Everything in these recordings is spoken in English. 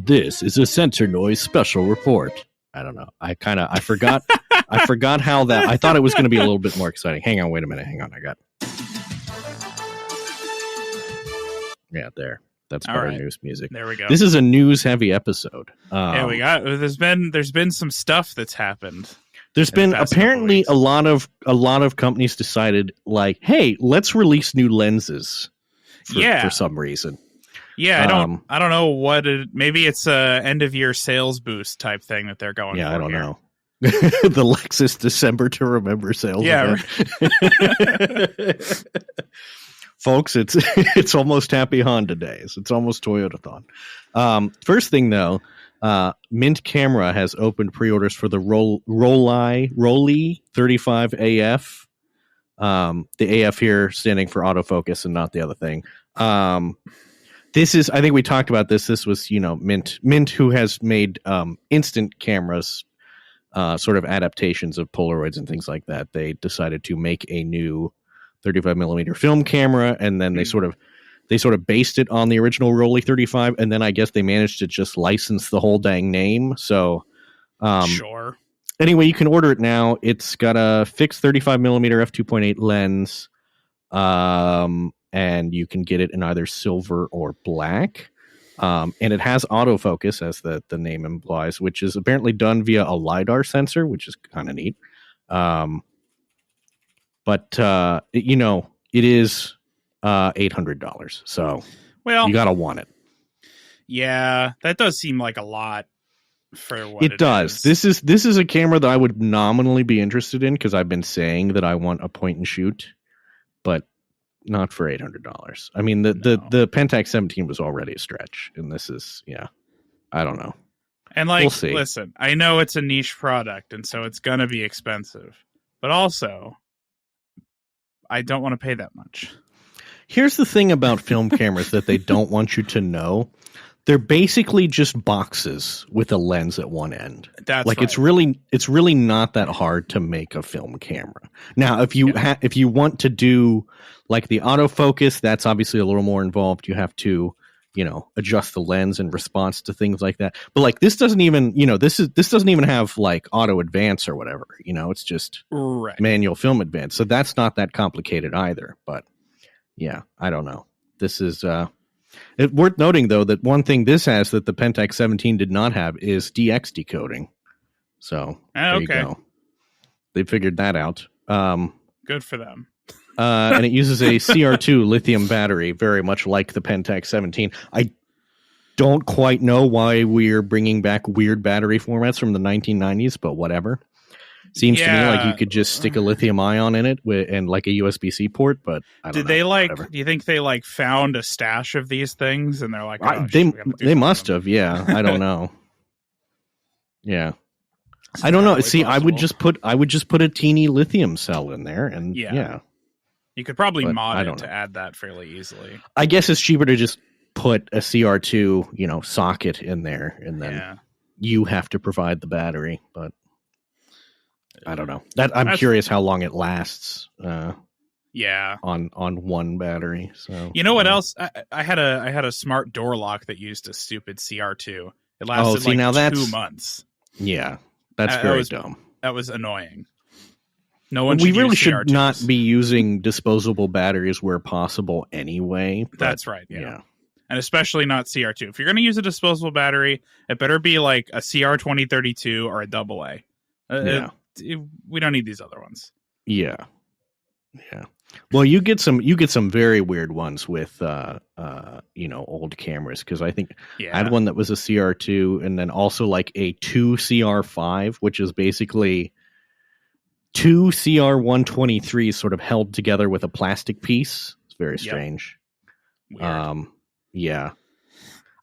This is a Sensor Noise special report. I don't know. I forgot. I forgot how that. I thought it was going to be a little bit more exciting. Hang on, wait a minute. Hang on, I got. Yeah, there. That's better news music. There we go. This is a news-heavy episode. Yeah, we got. There's been some stuff that's happened. There's been apparently a lot of companies decided like, hey, let's release new lenses. For some reason. Yeah, I don't know what maybe it's a end of year sales boost type thing that they're going for. Yeah, I don't know. The Lexus December to Remember sales. Yeah. Folks, it's almost Happy Honda days. It's almost Toyotathon. First thing though, Mint Camera has opened pre-orders for the Rolly 35 AF. The AF here standing for autofocus and not the other thing. This is, I think we talked about this. This was, Mint, who has made instant cameras, sort of adaptations of Polaroids and things like that. They decided to make a new 35 millimeter film camera, and then they sort of based it on the original Rolly 35, and then I guess they managed to just license the whole dang name. So, sure. Anyway, you can order it now. It's got a fixed 35 millimeter f2.8 lens. And you can get it in either silver or black. And it has autofocus, as the name implies, which is apparently done via a LiDAR sensor, which is kind of neat. But it is $800. So you got to want it. Yeah, that does seem like a lot for what it does. Is. This is a camera that I would nominally be interested in because I've been saying that I want a point and shoot, but not for $800. I mean, the Pentax 17 was already a stretch, and this is, I don't know. And we'll see. Listen, I know it's a niche product, and so it's gonna be expensive, but also, I don't want to pay that much. Here's the thing about film cameras that they don't want you to know. They're basically just boxes with a lens at one end. That's like right. It's really not that hard to make a film camera. Now, if you want to do like the autofocus, that's obviously a little more involved. You have to, adjust the lens in response to things like that. But like this doesn't even, this doesn't even have like auto advance or whatever. It's just manual film advance. So that's not that complicated either. But yeah, I don't know. This is it's worth noting, though, that one thing this has that the Pentax 17 did not have is DX decoding. So there you go. They figured that out. Good for them. And it uses a CR2 lithium battery, very much like the Pentax 17. I don't quite know why we're bringing back weird battery formats from the 1990s, but whatever. Seems to me like you could just stick a lithium ion in it and like a USB-C port, but I don't know. Do you think they found a stash of these things and they're like, they must have, yeah. I don't know. Yeah. I don't know. See, possible. I would just put a teeny lithium cell in there and yeah. You could probably mod it to add that fairly easily. I guess it's cheaper to just put a CR2, socket in there and then you have to provide the battery, but I don't know. I'm curious how long it lasts. On one battery. So you know what else? I had a smart door lock that used a stupid CR2. It lasted 2 months. Yeah, that's very dumb. That was annoying. No one. We really should not be using disposable batteries where possible anyway. That's right. Yeah. And especially not CR2. If you're going to use a disposable battery, it better be like a CR2032 or a AA. We don't need these other ones. Yeah. Well, you get some very weird ones with old cameras, because I think I had one that was a CR2 and then also like a 2 CR5, which is basically 2 CR123s sort of held together with a plastic piece. It's very strange. Weird. Yeah.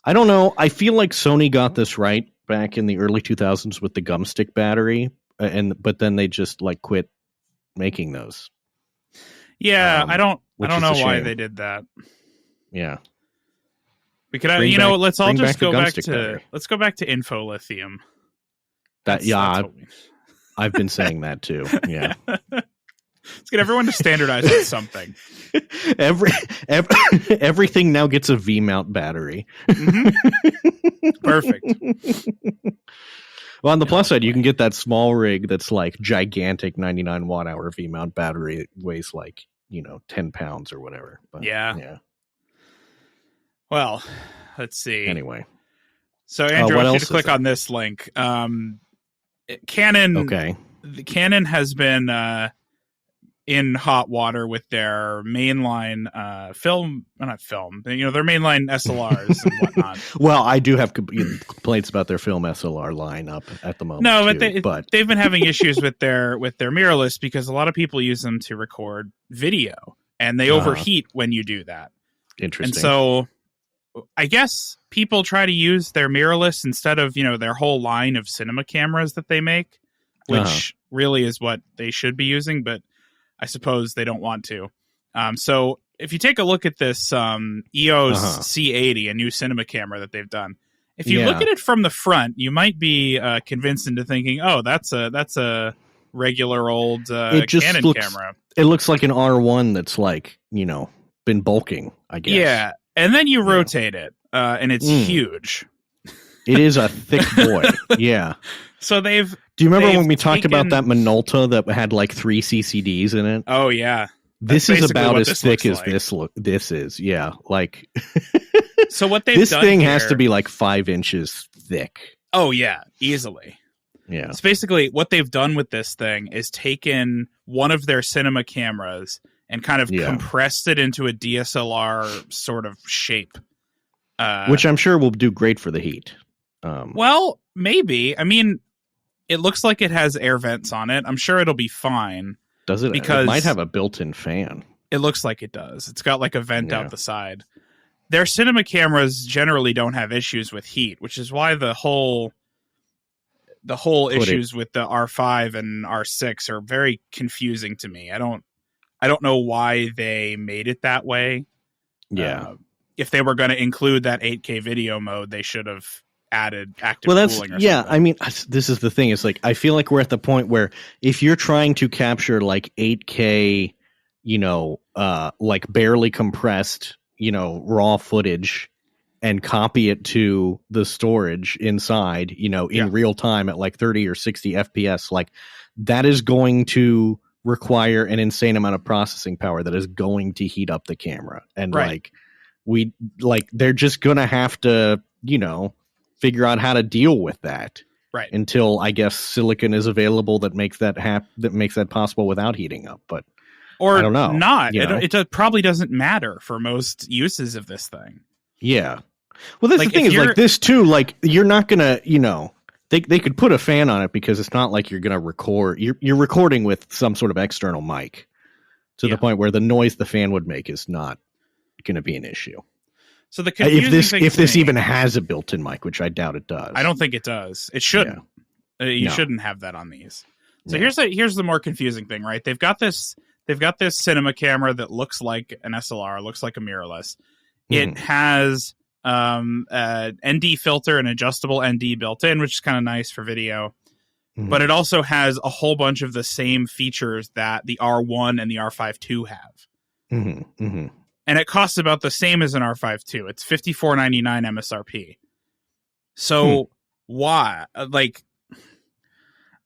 I don't know. I feel like Sony got this right back in the early 2000s with the gumstick battery. But then they just quit making those. Yeah, I don't know why they did that. Yeah, we could, let's go back to info lithium. I've been saying that too. Yeah. Let's get everyone to standardize on something. Everything now gets a V-mount battery. Mm-hmm. Perfect. Well, on the plus side, you can get that small rig that's like gigantic 99 watt hour V-mount battery. It weighs like, 10 pounds or whatever. But, yeah. Well, let's see. Anyway. So, Andrew, I want you to click on this link. Canon. Okay. Canon has been in hot water with their mainline not film, their mainline SLRs and whatnot. Well, I do have complaints about their film SLR lineup at the moment. No, but they've been having issues with their mirrorless because a lot of people use them to record video, and they overheat when you do that. Interesting. And so I guess people try to use their mirrorless instead of, their whole line of cinema cameras that they make, which really is what they should be using, but I suppose they don't want to. So if you take a look at this EOS C80, a new cinema camera that they've done, if you look at it from the front, you might be convinced into thinking, oh, that's a regular old Canon camera. It looks like an R1 that's like, been bulking, I guess. Yeah. And then you rotate it, and it's huge. It is a thick boy. Yeah. So do you remember when we talked about that Minolta that had like 3 CCDs in it? Oh yeah. This is about as thick as this is. Yeah. Like so what they've this done thing here, has to be like 5 inches thick. Oh yeah, easily. Yeah. So basically what they've done with this thing is taken one of their cinema cameras and kind of compressed it into a DSLR sort of shape. Which I'm sure will do great for the heat. Well, maybe. I mean, it looks like it has air vents on it. I'm sure it'll be fine. Does it? Because it might have a built-in fan. It looks like it does. It's got like a vent out the side. Their cinema cameras generally don't have issues with heat, which is why the whole issues with the R5 and R6 are very confusing to me. I don't know why they made it that way. Yeah. If they were going to include that 8K video mode, they should have added active cooling or something. I mean, this is the thing. It's like, I feel like we're at the point where if you're trying to capture like 8K, like barely compressed, raw footage and copy it to the storage inside, in real time at like 30 or 60 FPS, like that is going to require an insane amount of processing power that is going to heat up the camera. And they're just going to have to, figure out how to deal with that. Right. Until I guess silicon is available that makes that possible without heating up. But I don't know. It probably doesn't matter for most uses of this thing. Yeah. Well, that's the thing is like this too, like you're not going to, they could put a fan on it because it's not like you're going to record. You're recording with some sort of external mic to the point where the noise the fan would make is not going to be an issue. So the confusing if this even has a built-in mic, which I doubt it does. I don't think it does. It shouldn't. Yeah. You shouldn't have that on these. So here's the more confusing thing, right? They've got this cinema camera that looks like an SLR, looks like a mirrorless. It has ND filter and adjustable ND built in, which is kind of nice for video. But it also has a whole bunch of the same features that the R1 and the R5 II have. And it costs about the same as an R5 II. It's $54.99 MSRP. So why? Like,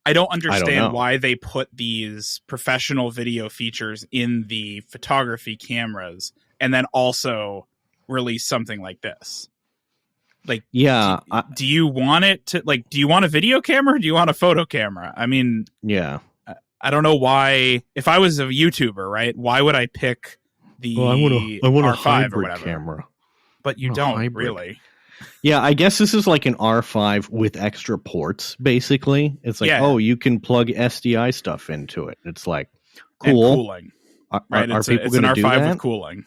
I don't understand why they put these professional video features in the photography cameras and then also release something like this. Like, do you want it to, like, do you want a video camera or do you want a photo camera? I mean, I don't know why. If I was a YouTuber, right, why would I pick the I want R5 a hybrid or whatever camera? But you don't really. Yeah, I guess this is like an R5 with extra ports, basically. It's like, you can plug SDI stuff into it. It's like, cool. And cooling. Are people going to do that? It's an R5 with cooling.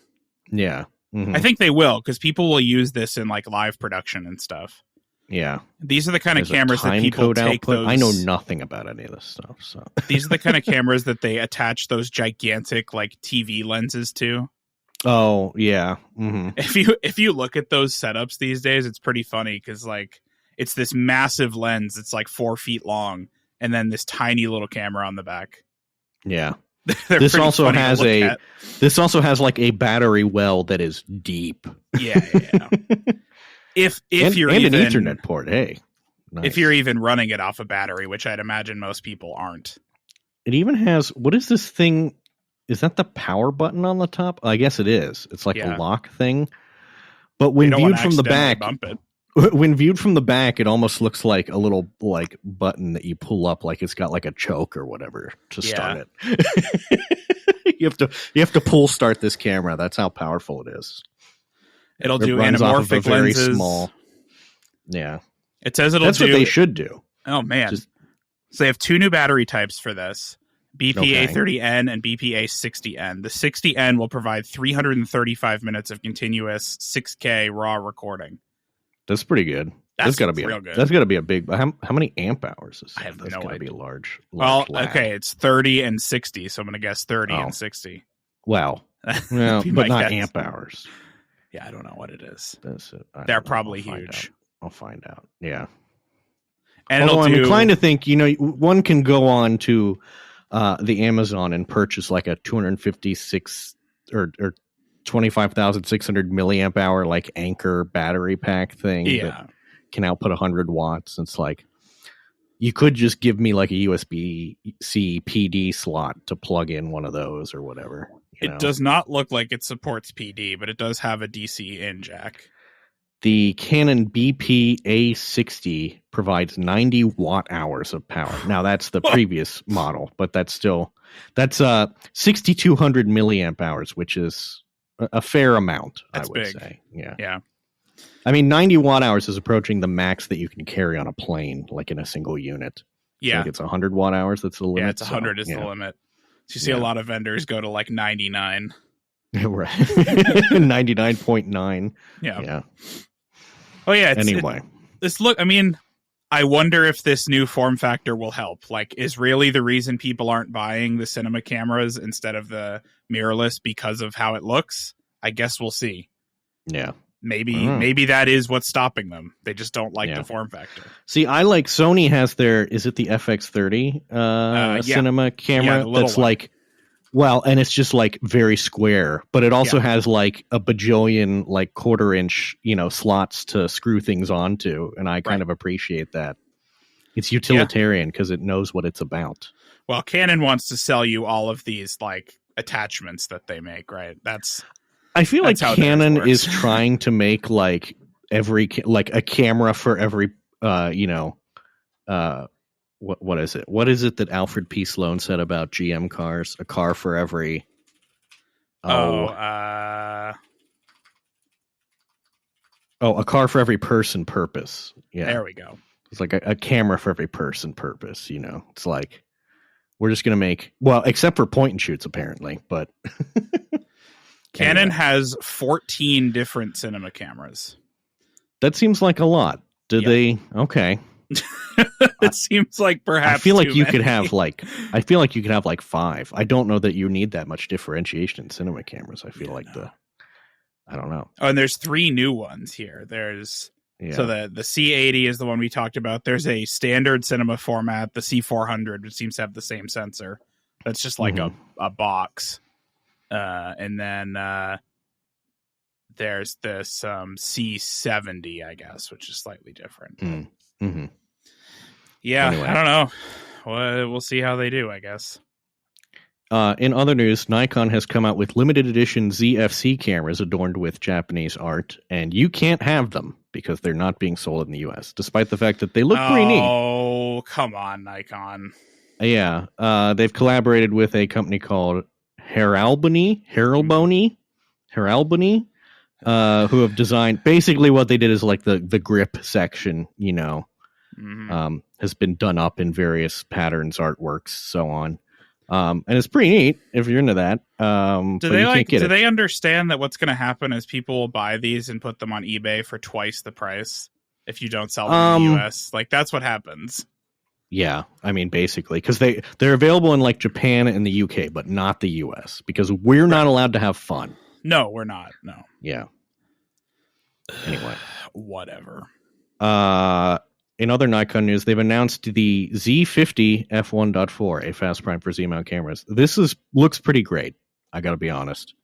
Yeah. I think they will, because people will use this in like live production and stuff. Yeah. These are the kind of cameras that people take those... I know nothing about any of this stuff. So these are the kind of cameras that they attach those gigantic like TV lenses to. Oh, yeah. If you look at those setups these days, it's pretty funny because like it's this massive lens. It's like 4 feet long and then this tiny little camera on the back. Yeah. This also has like a battery well that is deep. Yeah. If you're and even an Ethernet port, hey. Nice. If you're even running it off a battery, which I'd imagine most people aren't. It even has, what is this thing? Is that the power button on the top? I guess it is. It's like a lock thing. But when viewed from the back, it almost looks like a little like button that you pull up, like it's got like a choke or whatever to start it. you have to pull start this camera. That's how powerful it is. It'll do anamorphic very lenses. Small. Yeah. It says That's what they should do. Oh man. So they have 2 new battery types for this. BPA30N and BPA60N. The 60N will provide 335 minutes of continuous 6K raw recording. That's pretty good. That's got to be good. That's got to be a big. How many amp hours is that? I have that's no got to idea. be a large. Well, lab. okay, it's 30 and 60, so I'm going to guess 30 and 60. Wow. Well, but not amp hours. Yeah, I don't know what it is. They're probably huge. I'll find out. Yeah. And I'm inclined to think, one can go on to the Amazon and purchase like a 256 or 25,600 milliamp hour like Anchor battery pack thing that can output 100 watts. It's like, you could just give me like a USB-C PD slot to plug in one of those or whatever. It does not look like it supports PD, but it does have a DC in jack. The Canon BPA60 provides 90 watt hours of power. Now that's the previous model, but that's 6,200 milliamp hours, which is a fair amount. That's I would big. say. Yeah. Yeah. I mean, 90 watt hours is approaching the max that you can carry on a plane, like in a single unit. Yeah. I think it's 100 watt hours. That's the limit. Yeah, it's 100 is the limit. So you see a lot of vendors go to like 99. Right. 99.9. Yeah. Oh yeah. Anyway, I wonder if this new form factor will help. Like, is really the reason people aren't buying the cinema cameras instead of the mirrorless because of how it looks? I guess we'll see. Yeah. Maybe that is what's stopping them. They just don't like the form factor. See, Sony has is it the FX30 cinema camera that's one. Like, well, and it's just like very square, but it also has like a bajillion like 1/4 inch, slots to screw things onto. And I kind of appreciate that. It's utilitarian because it knows what it's about. Well, Canon wants to sell you all of these like attachments that they make, right? I feel like Canon is trying to make like a camera for every, what is it? What is it that Alfred P. Sloan said about GM cars? A car for every. A car for every person purpose. Yeah. There we go. It's like a camera for every person purpose, It's like, we're just going to make, well, except for point and shoots apparently, but. Canon has 14 different cinema cameras. That seems like a lot. Did they? Okay. It seems like perhaps I feel like you could have like 5. I don't know that you need that much differentiation in cinema cameras. I feel I don't know. Oh, and there's 3 new ones here. So the C80 is the one we talked about. There's a standard cinema format, the C400, which seems to have the same sensor. That's just like a box. And then there's this C70, I guess, which is slightly different. Mm-hmm. Yeah, anyway. I don't know. We'll see how they do, I guess. In other news, Nikon has come out with limited edition ZFC cameras adorned with Japanese art, and you can't have them because they're not being sold in the U.S., despite the fact that they look pretty neat. Oh, come on, Nikon. Yeah, they've collaborated with a company called Heralbony, who have designed, basically what they did is like the grip section, has been done up in various patterns, artworks, so on. And it's pretty neat if you're into that. Do they understand that what's going to happen is people will buy these and put them on eBay for twice the price if you don't sell them in the US? Like, that's what happens. Yeah, I mean, basically, because they're available in like Japan and the UK, but not the US, because we're not allowed to have fun. No, we're not. No. Yeah. Anyway, whatever. in other Nikon news, they've announced the Z50 f1.4, a fast prime for Z-mount cameras. This looks pretty great. I got to be honest.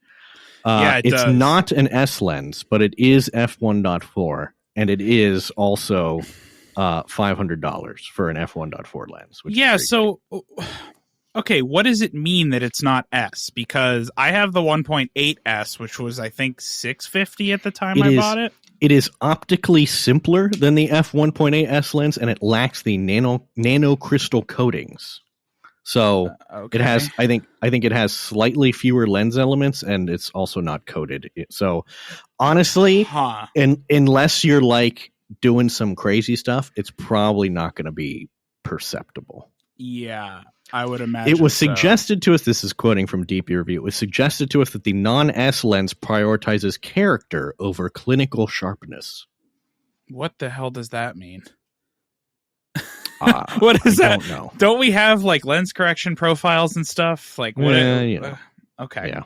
It's does. not an S lens, but it is f1.4, and it is also $500 for an f1.4 lens. So, okay, what does it mean that it's not S? Because I have the 1.8S, which was, I think, $650 at the time I bought it. It is optically simpler than the f1.8S lens, and it lacks the nano crystal coatings. So It has, I think it has slightly fewer lens elements, and it's also not coated. So honestly, unless you're like doing some crazy stuff, it's probably not going to be perceptible. Yeah, I would imagine. It was suggested to us, this is quoting from DP Review, it was suggested to us that the non-S lens prioritizes character over clinical sharpness. What the hell does that mean? What is that? Don't know. Don't we have like lens correction profiles and stuff? Like what? Okay. Yeah.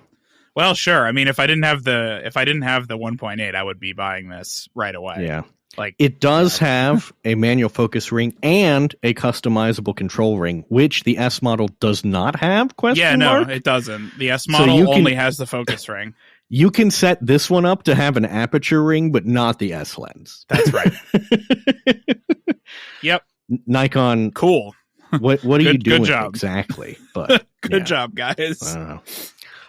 Well, sure. I mean, if I didn't have the 1.8, I would be buying this right away. Yeah. Like it does have a manual focus ring and a customizable control ring, which the S model does not have. It doesn't. The S model only has the focus ring. You can set this one up to have an aperture ring, but not the S lens. That's right. Yep. Nikon, cool. What are you doing good job. Exactly? But good job, guys. I don't know.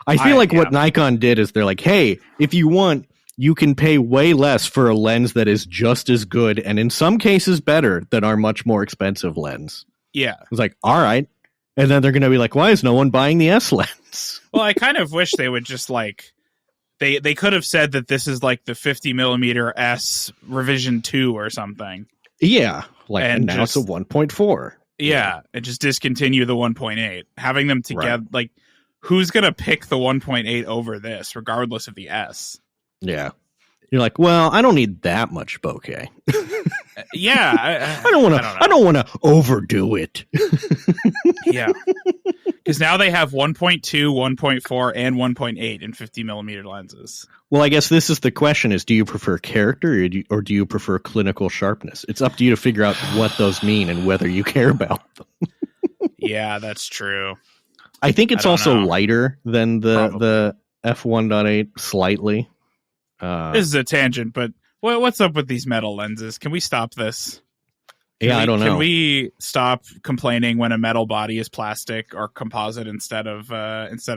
I feel like what Nikon did is they're like, hey, if you want, you can pay way less for a lens that is just as good and in some cases better than our much more expensive lens. Yeah, it's like, all right, and then they're going to be like, why is no one buying the S lens? Well, I kind of wish they would just like they could have said that this is like the 50mm S revision 2 or something. Yeah. Like, and now it's a 1.4. Yeah, and just discontinue the 1.8. Having them together, like, who's going to pick the 1.8 over this, regardless of the S? Yeah. You're like, well, I don't need that much bokeh. Yeah. I don't want to overdo it. Yeah. Because now they have 1.2, 1.4, and 1.8 in 50mm lenses. Well, I guess this is the question is, do you prefer character or do you prefer clinical sharpness? It's up to you to figure out what those mean and whether you care about them. Yeah, that's true. I think it's also lighter than the f1.8 slightly. This is a tangent, but what's up with these metal lenses? Can we stop this? I don't know. Can we stop complaining when a metal body is plastic or composite instead of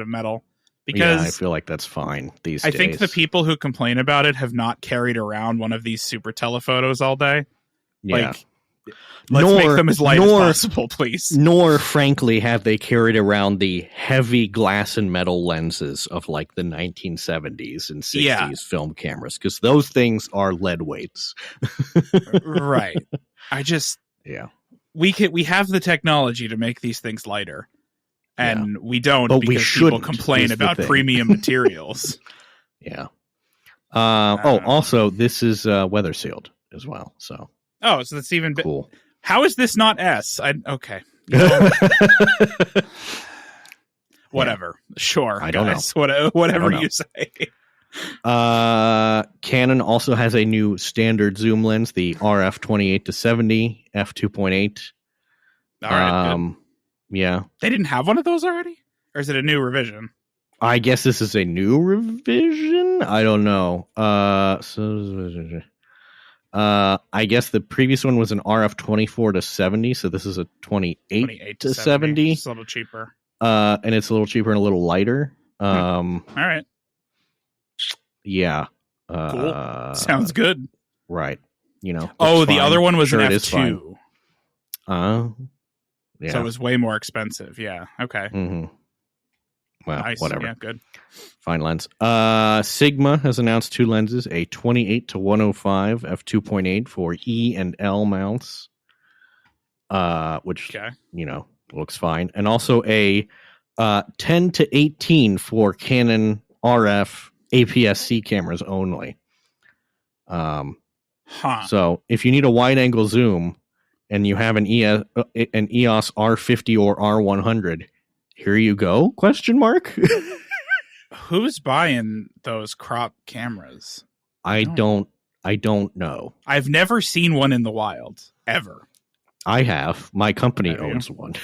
metal? Because I feel like that's fine these days. I think the people who complain about it have not carried around one of these super telephotos all day. Yeah. Like, let's make them as light as possible, please. Nor, frankly, have they carried around the heavy glass and metal lenses of like the 1970s and 60s film cameras, because those things are lead weights. Right. We have the technology to make these things lighter, and we don't, but because people complain about premium materials. Yeah. Also, this is weather sealed as well. So. Oh, so that's even cool. How is this not S? Okay. Whatever. Sure. I don't know. Whatever you say. Canon also has a new standard zoom lens, the RF 28-70 f2.8. All right. Good. Yeah. They didn't have one of those already? Or is it a new revision? I guess this is a new revision. I don't know. I guess the previous one was an RF 24-70, so this is a 28-70. It's a little cheaper. And it's a little cheaper and a little lighter. All right. Yeah. Cool. Sounds good. Right. The other one was an F2. Yeah. So it was way more expensive. Yeah. Okay. Mm-hmm. Well, nice. Whatever. Yeah, good. Fine lens. Sigma has announced two lenses, a 28-105 f2.8 for E and L mounts, which looks fine, and also a 10-18 for Canon RF APS-C cameras only. So if you need a wide-angle zoom and you have an EOS R50 or R100, here you go? ? Who's buying those crop cameras? I don't know. I've never seen one in the wild. ever. I have. My company owns one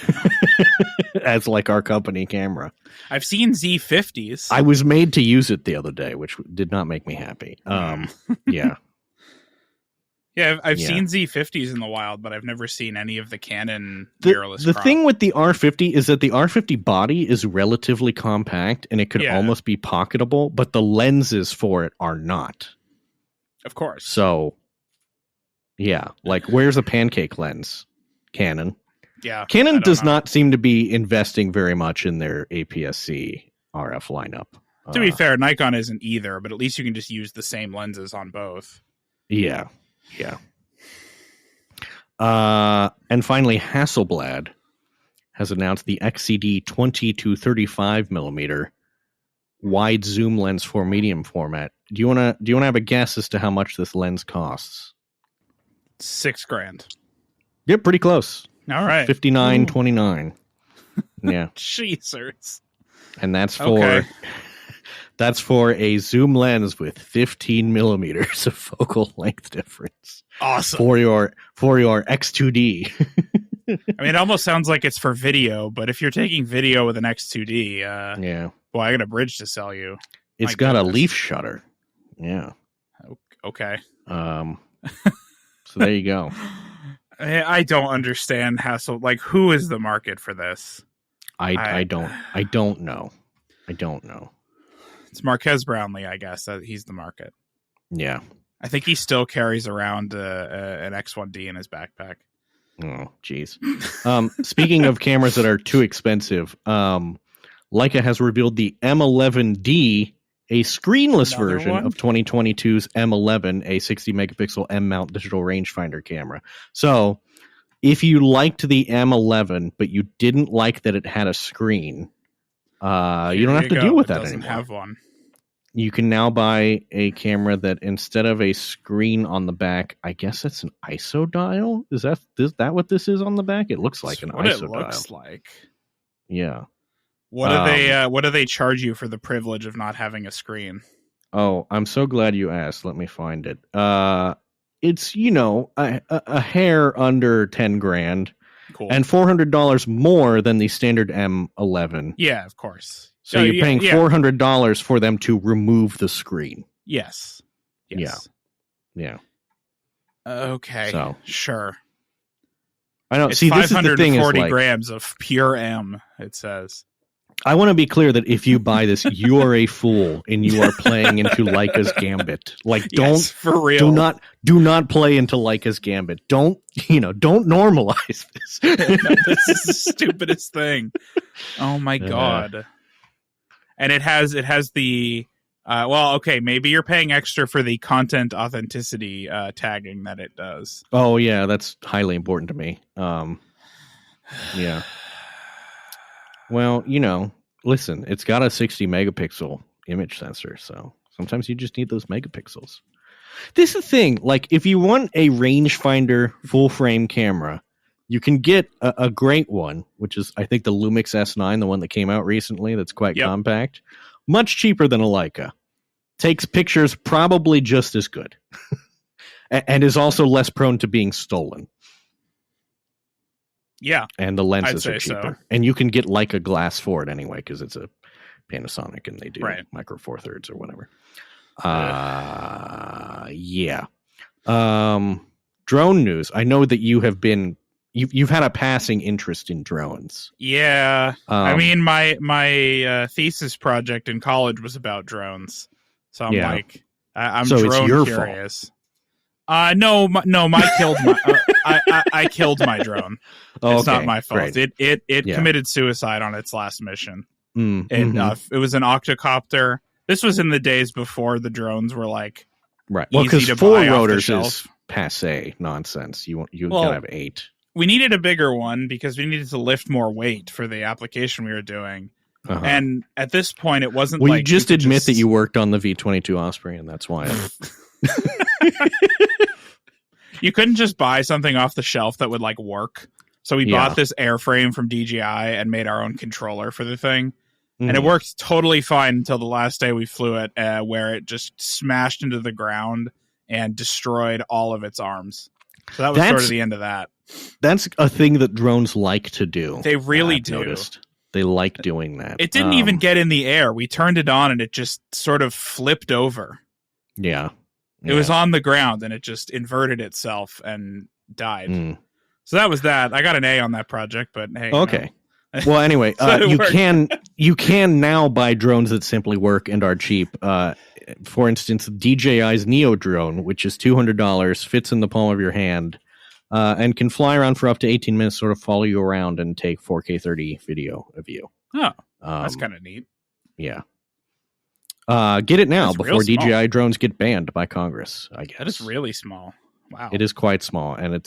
as like our company camera. I've seen Z50s. I was made to use it the other day, which did not make me happy. Yeah. Yeah, I've seen Z50s in the wild, but I've never seen any of the Canon mirrorless. The thing with the R50 is that the R50 body is relatively compact and it could almost be pocketable, but the lenses for it are not. Of course. So, yeah, like where's a pancake lens? Canon. Yeah. Canon does not seem to be investing very much in their APS-C RF lineup. To be fair, Nikon isn't either, but at least you can just use the same lenses on both. Yeah. Yeah. And finally, Hasselblad has announced the XCD 20 to 35 millimeter wide zoom lens for medium format. Do you want to have a guess as to how much this lens costs? $6,000. Yep, pretty close. All right. $59.29. Yeah. Jesus. And that's for that's for a zoom lens with 15 millimeters of focal length difference. Awesome. For your X2D. I mean, it almost sounds like it's for video, but if you're taking video with an X2D, yeah. Well, I got a bridge to sell you. It's got a leaf shutter. Yeah. Okay. So there you go. I don't understand like who is the market for this? I don't know. I don't know. It's Marquez Brownlee, I guess. He's the market. Yeah. I think he still carries around an X1D in his backpack. Oh, geez. Speaking of cameras that are too expensive, Leica has revealed the M11D, a screenless version of 2022's M11, a 60 megapixel M-mount digital rangefinder camera. So, if you liked the M11, but you didn't like that it had a screen, you don't have to deal with that anymore. Have one. You can now buy a camera that instead of a screen on the back, I guess it's an ISO dial. Is that what this is on the back? It looks like an ISO dial. It looks like. Yeah. What do they charge you for the privilege of not having a screen? Oh, I'm so glad you asked. Let me find it. It's a hair under $10,000. Cool. And $400 more than the standard M11. Yeah, of course. So you're paying $400 for them to remove the screen. Yes. Yeah. Okay. So sure. I know. It's see, this is the thing. 540 grams of pure M. It says. I want to be clear that if you buy this, you are a fool and you are playing into Leica's Gambit. Like, for real. Do not play into Leica's Gambit. Don't normalize this. No, this is the stupidest thing. Oh my God. And it has the, maybe you're paying extra for the content authenticity tagging that it does. Oh yeah. That's highly important to me. Yeah. Well, listen, it's got a 60 megapixel image sensor, so sometimes you just need those megapixels. This is the thing, like if you want a rangefinder full frame camera, you can get a great one, which is I think the Lumix S9, the one that came out recently that's quite compact, much cheaper than a Leica. Takes pictures probably just as good. And is also less prone to being stolen. Yeah. And the lenses are cheaper. So. And you can get Leica glass for it anyway, because it's a Panasonic and they do micro four thirds or whatever. Yeah. Drone news. I know that you have been, you've had a passing interest in drones. Yeah. I mean, my thesis project in college was about drones. So I'm I'm so drone it's your curious. Fault. No, I killed my drone. It's not my fault. Great. It committed suicide on its last mission. Mm-hmm. It was an octocopter. This was in the days before the drones were like right. Well, because 4 rotors is passe nonsense. You gotta have 8. We needed a bigger one because we needed to lift more weight for the application we were doing. Uh-huh. And at this point, it wasn't. Well, you just admit that you worked on the V22 Osprey, and that's why. You couldn't just buy something off the shelf that would like work. So we bought this airframe from DJI and made our own controller for the thing. Mm-hmm. And it worked totally fine until the last day we flew it, where it just smashed into the ground and destroyed all of its arms. So that was sort of the end of that. That's a thing that drones like to do. They really do. Noticed. They like doing that. It didn't even get in the air. We turned it on and it just sort of flipped over. Yeah. It was on the ground and it just inverted itself and died. So that was that. I got an A on that project, but hey. Okay. Well, anyway, you can now buy drones that simply work and are cheap. For instance, DJI's Neo drone, which is $200, fits in the palm of your hand, and can fly around for up to 18 minutes, sort of follow you around and take 4K 30 video of you. Oh, that's kind of neat. Yeah. Get it now before DJI drones get banned by Congress, I guess. That is really small. Wow. It is quite small. And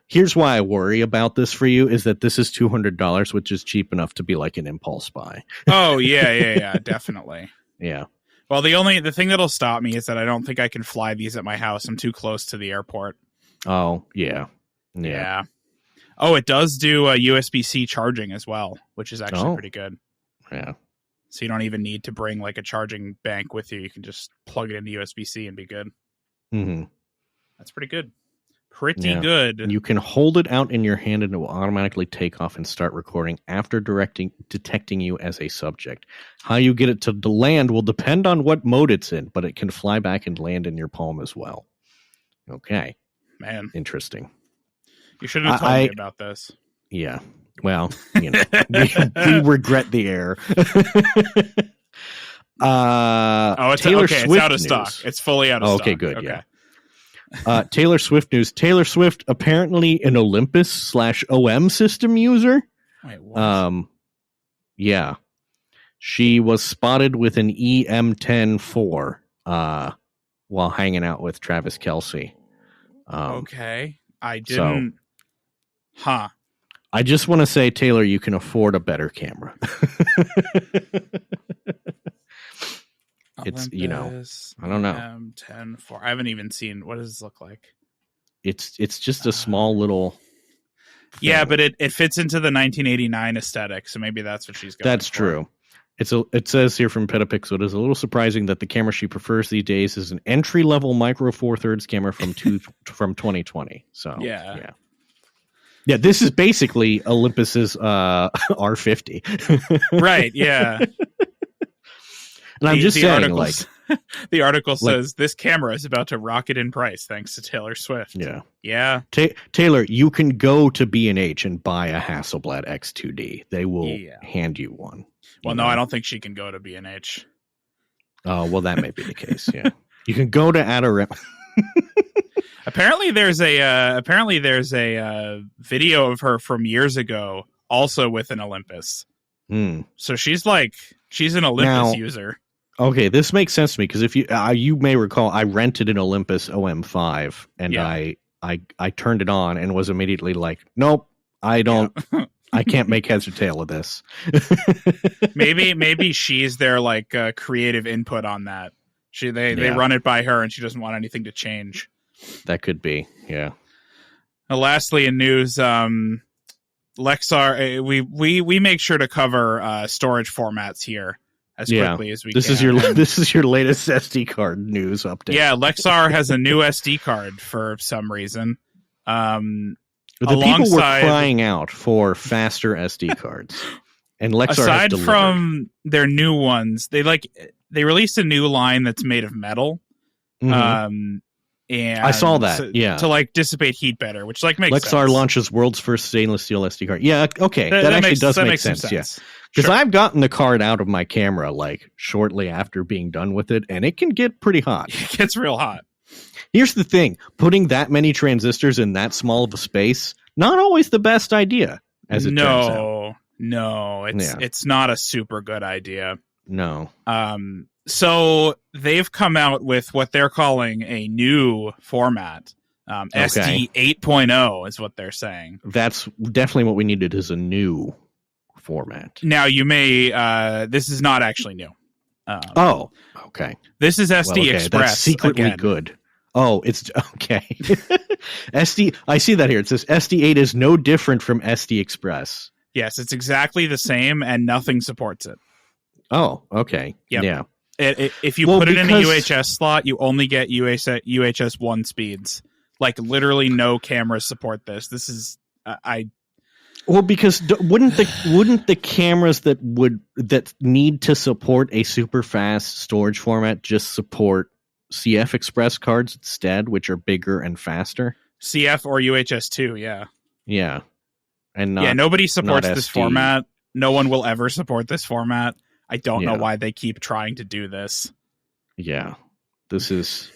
here's why I worry about this for you is that this is $200, which is cheap enough to be like an impulse buy. Oh, yeah, definitely. Yeah. Well, the thing that'll stop me is that I don't think I can fly these at my house. I'm too close to the airport. Oh, yeah. Oh, it does do USB-C charging as well, which is actually pretty good. Yeah. So you don't even need to bring like a charging bank with you. You can just plug it into USB-C and be good. Mm-hmm. That's pretty good. Pretty good. You can hold it out in your hand and it will automatically take off and start recording after detecting you as a subject. How you get it to land will depend on what mode it's in, but it can fly back and land in your palm as well. Okay. Man. Interesting. You shouldn't have told me about this. Yeah. Well, we regret the error. Taylor Swift it's out of news. stock. It's fully out of stock. Okay, good. Okay. Yeah. Taylor Swift news. Taylor Swift apparently an Olympus/OM system user. Wait, what? Yeah. She was spotted with an EM10-4 while hanging out with Travis Kelce. Okay. I didn't. I just want to say, Taylor, you can afford a better camera. It's, I don't know. M10-4. I haven't even seen, what does this look like? It's just a small little thing. Yeah, but it fits into the 1989 aesthetic, so maybe that's what she's got. That's true. It says here from Petapixel, it is a little surprising that the camera she prefers these days is an entry-level Micro Four Thirds camera from 2020. So yeah, this is basically Olympus's R50. Right, yeah. And I'm just saying, the article says this camera is about to rocket in price thanks to Taylor Swift. Yeah. Taylor, you can go to B&H and buy a Hasselblad X2D. They will hand you one. Well, no, I don't think she can go to B&H. Oh, well, that may be the case. Yeah, you can go to Adorama. Apparently, there's a video of her from years ago, also with an Olympus. So she's an Olympus user. Okay, this makes sense to me because if you may recall, I rented an Olympus OM5 and I turned it on and was immediately like, nope, I don't. I can't make heads or tail of this. maybe she's their creative input on that. They run it by her and she doesn't want anything to change. That could be, yeah. Lastly, in news, Lexar, we make sure to cover storage formats here as quickly as we can. This is your latest SD card news update. Yeah, Lexar has a new SD card for some reason. The people were crying out for faster SD cards, and Lexar aside has from their new ones, they released a new line that's made of metal. Mm-hmm. And I saw that, to dissipate heat better, which makes sense. Lexar launches world's first stainless steel SD card. Yeah, okay, that actually does make sense. Yeah, because I've gotten the card out of my camera shortly after being done with it, and it can get pretty hot. It gets real hot. Here's the thing: putting that many transistors in that small of a space, not always the best idea. As it turns out. No, it's not a super good idea. No. So they've come out with what they're calling a new format. SD 8.0 is what they're saying. That's definitely what we needed, is a new format. Now you may, this is not actually new. Okay. This is SD Express. That's secretly again. Good. Oh, it's okay. SD. I see that here. It says SD8 is no different from SD Express. Yes, it's exactly the same, and nothing supports it. Oh, okay. Yep. Yeah. If you put it in a UHS slot, you only get UHS 1 speeds. Like literally no cameras support this. This is Well, because wouldn't the cameras that need to support a super fast storage format just support CF Express cards instead, which are bigger and faster? CF or UHS-2, yeah. Yeah. And nobody supports this format. No one will ever support this format. I don't know why they keep trying to do this. Yeah. This is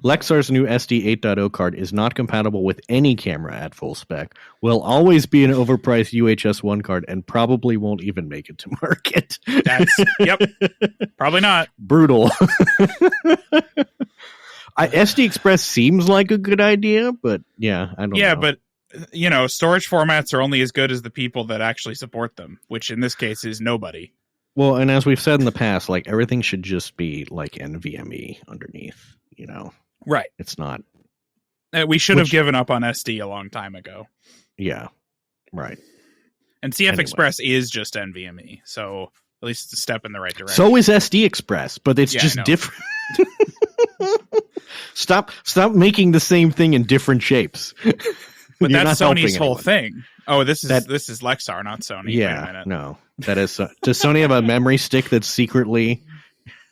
Lexar's new SD 8.0 card is not compatible with any camera at full spec. Will always be an overpriced UHS-1 card and probably won't even make it to market. Probably not. Brutal. SD Express seems like a good idea, but I don't know. Yeah, but storage formats are only as good as the people that actually support them, which in this case is nobody. Well, and as we've said in the past, like everything should just be like NVMe underneath, Right. It's not. We should have given up on SD a long time ago. Yeah. Right. And CF Express is just NVMe, so at least it's a step in the right direction. So is SD Express, but it's just different. Stop making the same thing in different shapes. But that's Sony's whole thing. Oh, this is Lexar, not Sony. Yeah, no, that is. Does Sony have a memory stick that's secretly,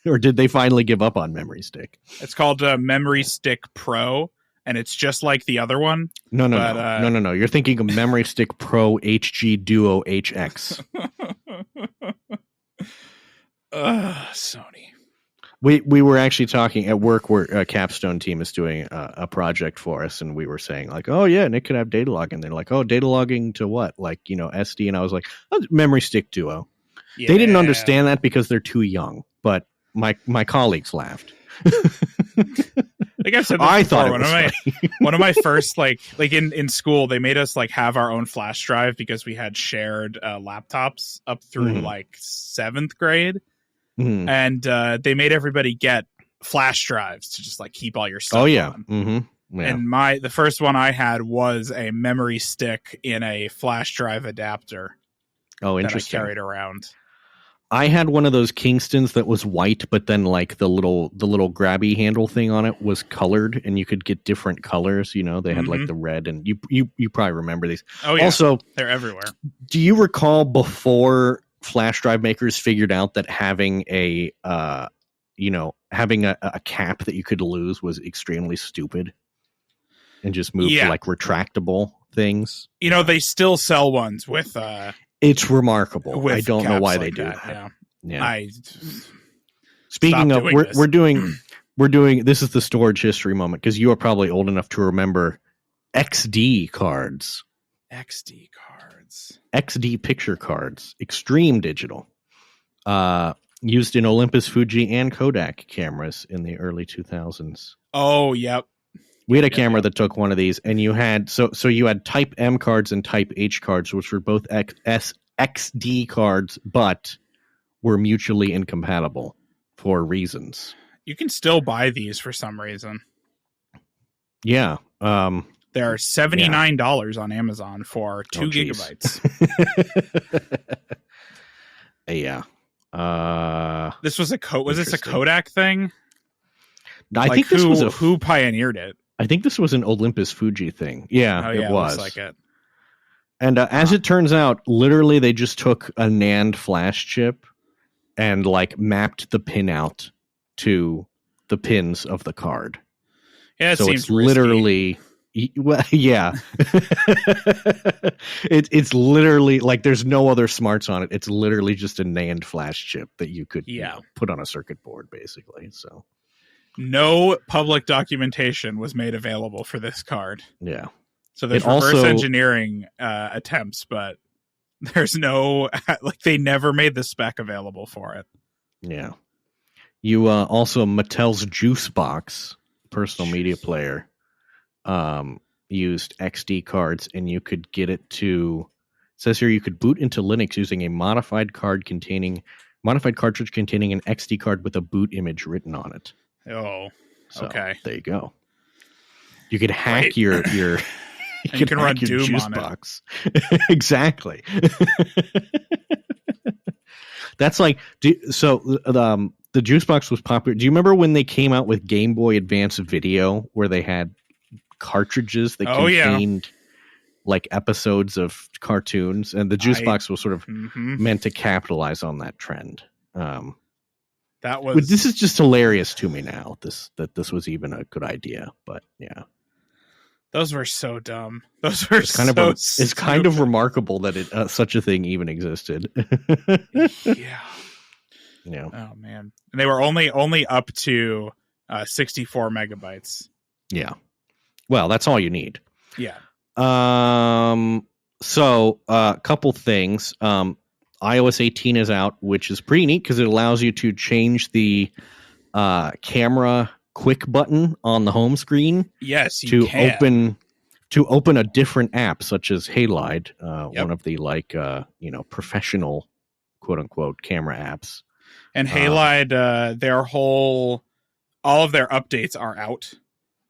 or did they finally give up on memory stick? It's called Memory Stick Pro, and it's just like the other one. No. You're thinking of Memory Stick Pro HG Duo HX. Sony. We were actually talking at work where a Capstone team is doing a project for us, and we were saying like, oh yeah, Nick could have data log, and they're like, oh, data logging to what? Like, SD, and I was like, oh, Memory Stick Duo. Yeah. They didn't understand that because they're too young, but my colleagues laughed. Like I've said this before, one of my first like in school, they made us like have our own flash drive because we had shared laptops up through like 7th grade. Mm-hmm. And they made everybody get flash drives to just like keep all your stuff. Oh yeah. On. Mm-hmm. Yeah. And the first one I had was a memory stick in a flash drive adapter. Oh, interesting. That I carried around. I had one of those Kingstons that was white, but then like the little grabby handle thing on it was colored, and you could get different colors. They had like the red, and you probably remember these. Oh yeah. Also, they're everywhere. Do you recall before flash drive makers figured out that having a cap that you could lose was extremely stupid, and just move to like retractable things? They still sell ones with it's remarkable. I don't know why they do that. Yeah. Speaking of, we're doing this is the storage history moment, because you are probably old enough to remember XD cards. XD picture cards, extreme digital, used in Olympus, Fuji, and Kodak cameras in the early 2000s. Oh, yep. We had a camera that took one of these, and you had so you had Type M cards and Type H cards, which were both XD cards, but were mutually incompatible for reasons. You can still buy these for some reason. Yeah. They're $79 on Amazon for 2 gigabytes. Yeah. This was was this a Kodak thing? I think this was who pioneered it. I think this was an Olympus Fuji thing. Yeah, it was. Looks like it. And as it turns out, literally they just took a NAND flash chip and like mapped the pin out to the pins of the card. Yeah, so seems it's literally. Well, yeah. It's literally like there's no other smarts on it. It's literally just a NAND flash chip that you could put on a circuit board, basically. So no public documentation was made available for this card. Yeah. So there's reverse engineering attempts, but there's no they never made the spec available for it. Yeah. You also Mattel's Juice Box personal media player used XD cards, and you could get it to. It says here you could boot into Linux using a modified cartridge containing an XD card with a boot image written on it. Oh, okay. There you go. You could hack your you can run Doom Juice on Box. Exactly. That's like the Juice Box was popular. Do you remember when they came out with Game Boy Advance Video, where they had cartridges that contained like episodes of cartoons, and the juice box was sort of meant to capitalize on that trend. This is just hilarious to me now. That this was even a good idea, but yeah. Those were so dumb. Those were it's kind of remarkable that such a thing even existed. Yeah. Oh man. And they were only up to 64 megabytes. Yeah. Well, that's all you need. Yeah. So a couple things. iOS 18 is out, which is pretty neat because it allows you to change the camera quick button on the home screen. Yes, to open a different app, such as Halide, one of the professional quote unquote camera apps. And Halide, all of their updates are out.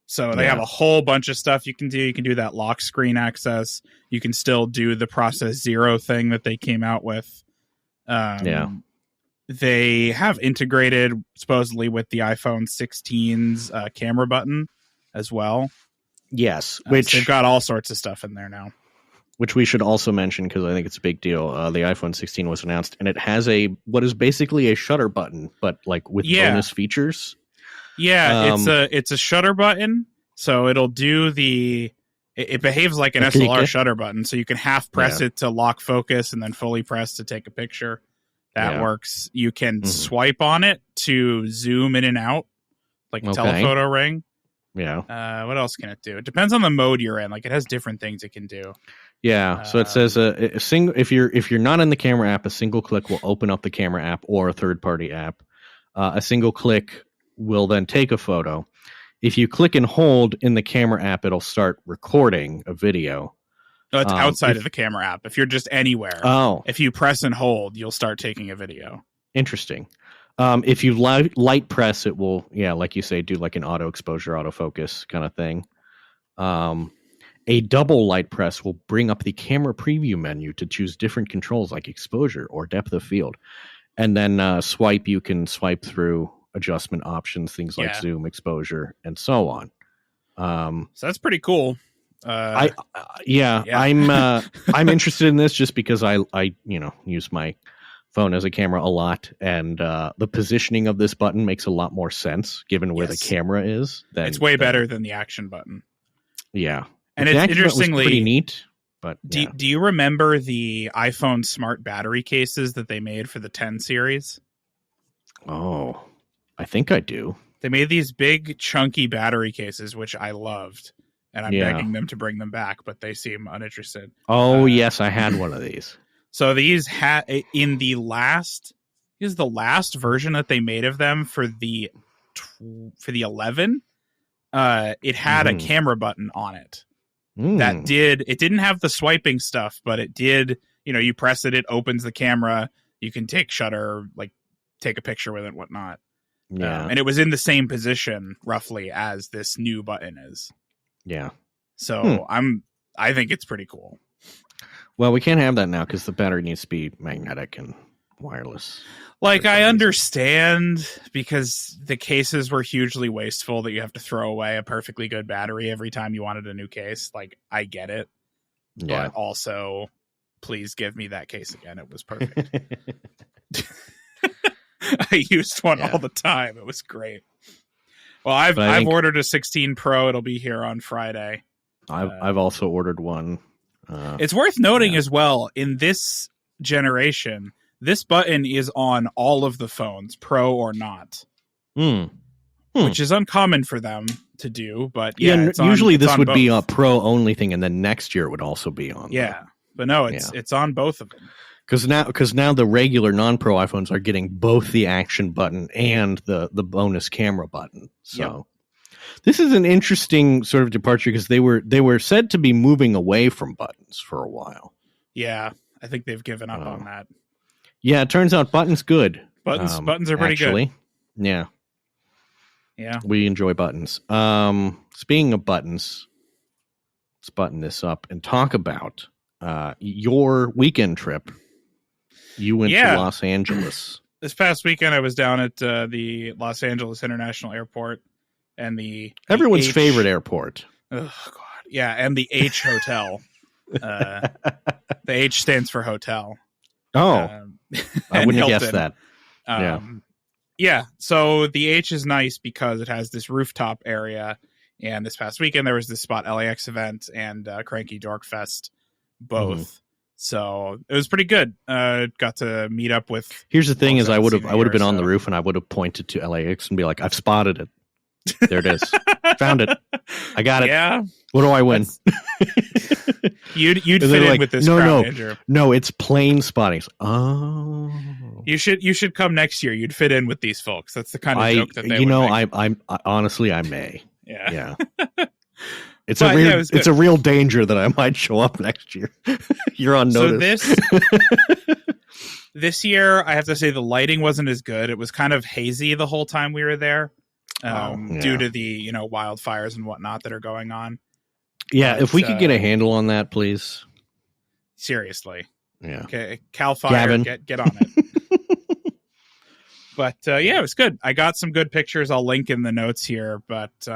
So they have a whole bunch of stuff you can do. You can do that lock screen access. You can still do the Process Zero thing that they came out with. They have integrated supposedly with the iPhone 16's camera button as well. Yes, which they've got all sorts of stuff in there now. Which we should also mention because I think it's a big deal. The iPhone 16 was announced, and it has what is basically a shutter button, but like with bonus features. Yeah, it's a shutter button, so it'll do it behaves like an SLR shutter button, so you can half press it to lock focus and then fully press to take a picture. That works. You can swipe on it to zoom in and out, like a telephoto ring. Yeah. What else can it do? It depends on the mode you're in. Like it has different things it can do. Yeah. So it says a single. If you're not in the camera app, a single click will open up the camera app or a third party app. A single click will then take a photo. If you click and hold in the camera app, it'll start recording a video. No, it's outside of the camera app. If you're just anywhere, if you press and hold, you'll start taking a video. Interesting. If you light press, it will, like you say, do like an auto exposure, autofocus kind of thing. A double light press will bring up the camera preview menu to choose different controls like exposure or depth of field. And then swipe, you can swipe through adjustment options, things like zoom, exposure, and so on. So that's pretty cool. I'm interested in this just because I use my phone as a camera a lot, and the positioning of this button makes a lot more sense given where the camera is. It's way better than the action button. Yeah, and it's interestingly pretty neat. But do you remember the iPhone smart battery cases that they made for the 10 series? Oh, I think I do. They made these big chunky battery cases, which I loved. And I'm begging them to bring them back, but they seem uninterested. Oh, yes, I had one of these. So these in the last version that they made of them for the 11. It had a camera button on it that didn't have the swiping stuff, but it did. You press it, it opens the camera. You can take shutter, like take a picture with it, and whatnot. Yeah, and it was in the same position roughly as this new button is. Yeah. So I think it's pretty cool. Well, we can't have that now because the battery needs to be magnetic and wireless. Like, I understand because the cases were hugely wasteful that you have to throw away a perfectly good battery every time you wanted a new case. Like, I get it. Yeah. But also, please give me that case again. It was perfect. I used one all the time. It was great. Well, I've ordered a 16 Pro. It'll be here on Friday. I've also ordered one. It's worth noting as well, in this generation, this button is on all of the phones, Pro or not, which is uncommon for them to do. But usually this would be a Pro only thing, and then next year it would also be on. Yeah, but no, it's on both of them. Because now the regular non-Pro iPhones are getting both the action button and the bonus camera button. So this is an interesting sort of departure because they were said to be moving away from buttons for a while. Yeah, I think they've given up on that. Yeah, it turns out buttons good. Buttons are pretty good. Yeah. Yeah. We enjoy buttons. Speaking of buttons, let's button this up and talk about your weekend trip. You went to Los Angeles. This past weekend, I was down at the Los Angeles International Airport and everyone's favorite airport. Oh God, yeah, and the H Hotel. The H stands for hotel. Oh, I wouldn't have guessed that. Yeah. So the H is nice because it has this rooftop area. And this past weekend, there was this SpotLAX event and Cranky Dork Fest, both. Mm-hmm. So it was pretty good. Got to meet up with. Here's the thing: is I would have been on the roof and I would have pointed to LAX and be like, "I've spotted it. There it is. Found it. I got it. Yeah. What do I win?" You'd fit in with this crowd, Andrew. No, it's plane spotting. Oh, you should come next year. You'd fit in with these folks. That's the kind of joke that they would make. I honestly I may. Yeah. It's a real danger that I might show up next year. You're on notice. So this year, I have to say the lighting wasn't as good. It was kind of hazy the whole time we were there, due to the wildfires and whatnot that are going on. Yeah, if we could get a handle on that, please. Seriously. Yeah. Okay, Cal Fire, get on it. But it was good. I got some good pictures. I'll link in the notes here. But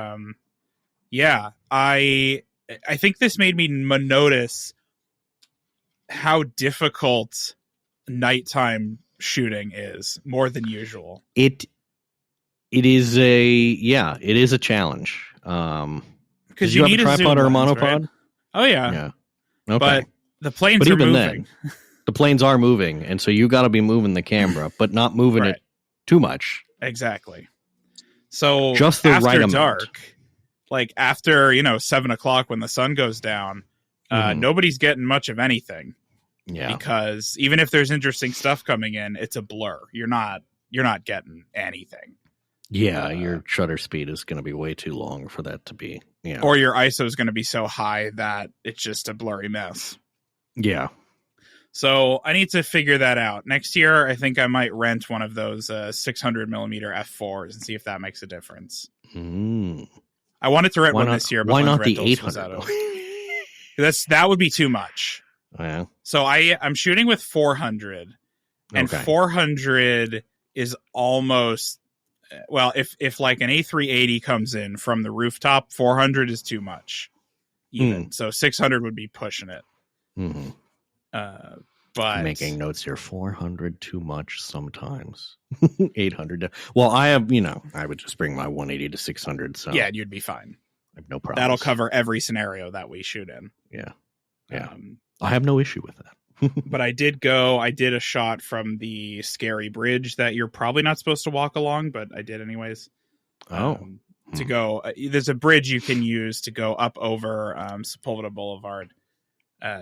I think this made me notice how difficult nighttime shooting is more than usual. It is a challenge. Because you need a tripod or a monopod. Right? Oh yeah. Yeah. Okay. But the planes are moving. Then, the planes are moving, and so you got to be moving the camera, but not moving it too much. Exactly. So just the after right dark, amount. like after 7:00 when the sun goes down, nobody's getting much of anything. Yeah. Because even if there's interesting stuff coming in, it's a blur. You're not getting anything. Yeah, your shutter speed is going to be way too long for that to be. Yeah. Or your ISO is going to be so high that it's just a blurry mess. Yeah. So I need to figure that out. Next year, I think I might rent one of those 600 millimeter f4s and see if that makes a difference. I wanted to rent one this year, but why not the 800? That would be too much. Yeah. So I'm shooting with 400, and 400 is almost. Well, if like an A380 comes in from the rooftop, 400 is too much. Even so, 600 would be pushing it. Mm-hmm. But I'm making notes here. 400 too much sometimes. 800. Well, I have I would just bring my 180 to 600. So yeah, you'd be fine. I have no problem. That'll cover every scenario that we shoot in. Yeah. I have no issue with that. But I did a shot from the scary bridge that you're probably not supposed to walk along, but I did anyways. To go, there's a bridge you can use to go up over Sepulveda Boulevard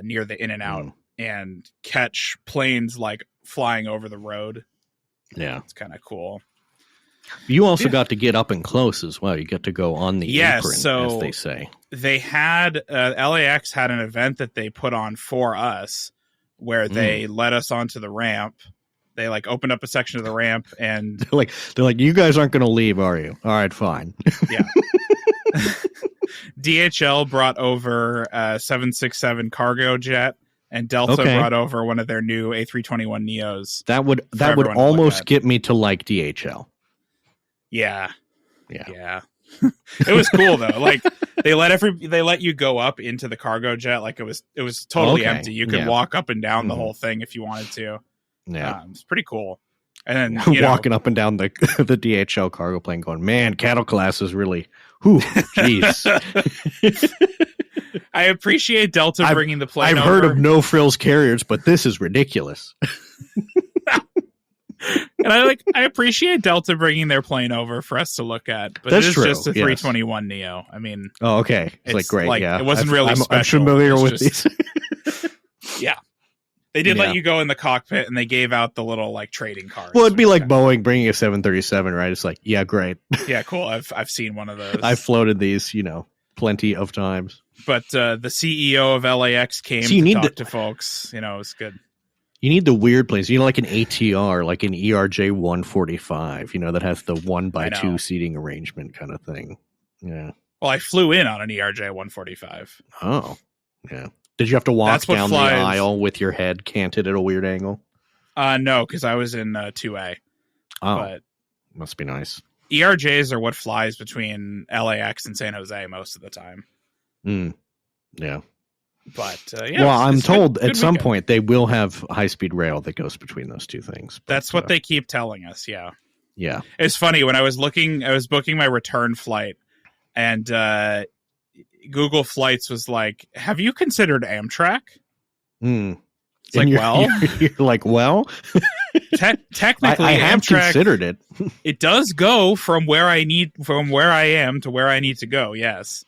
near the In-N-Out and catch planes like flying over the road. Yeah. It's kind of cool. You also got to get up and close as well. You get to go on the apron, so as they say. They had, LAX had an event that they put on for us where they let us onto the ramp. They like opened up a section of the ramp and they're like, you guys aren't going to leave, are you? All right, fine. Yeah. DHL brought over a 767 cargo jet, and Delta brought over one of their new A321 Neos. That would almost get me to like DHL. Yeah. It was cool though. Like they let you go up into the cargo jet. Like it was totally empty. You could walk up and down the whole thing if you wanted to. Yeah, it's pretty cool. And then walking up and down the DHL cargo plane, going, man, cattle class is really, jeez. I appreciate Delta bringing the plane. I've heard of no frills carriers, but this is ridiculous. And I appreciate Delta bringing their plane over for us to look at, but That's it is true, just a 321 Neo. I mean, okay, it's like great. It wasn't really special. I'm familiar with these. Yeah, they did let you go in the cockpit, and they gave out the little like trading cards. Well, it'd be like Boeing bringing a 737, right? It's like, yeah, great. Yeah, cool. I've seen one of those. I've floated these, plenty of times. But the CEO of LAX came to talk to folks. It was good. You need the weird planes. Like an ATR, like an ERJ 145, that has the 1x2 seating arrangement kind of thing. Yeah. Well, I flew in on an ERJ 145. Oh, yeah. Did you have to walk down the aisle with your head canted at a weird angle? No, because I was in 2A. Oh, but must be nice. ERJs are what flies between LAX and San Jose most of the time. Yeah. But well, I'm told at some point they will have high-speed rail that goes between those two things. But, that's what they keep telling us. Yeah. Yeah. It's funny when I was booking my return flight, and Google Flights was like, "Have you considered Amtrak?" It's like, you're like, well, technically, I have Amtrak, considered it. It does go from where I am to where I need to go. Yes.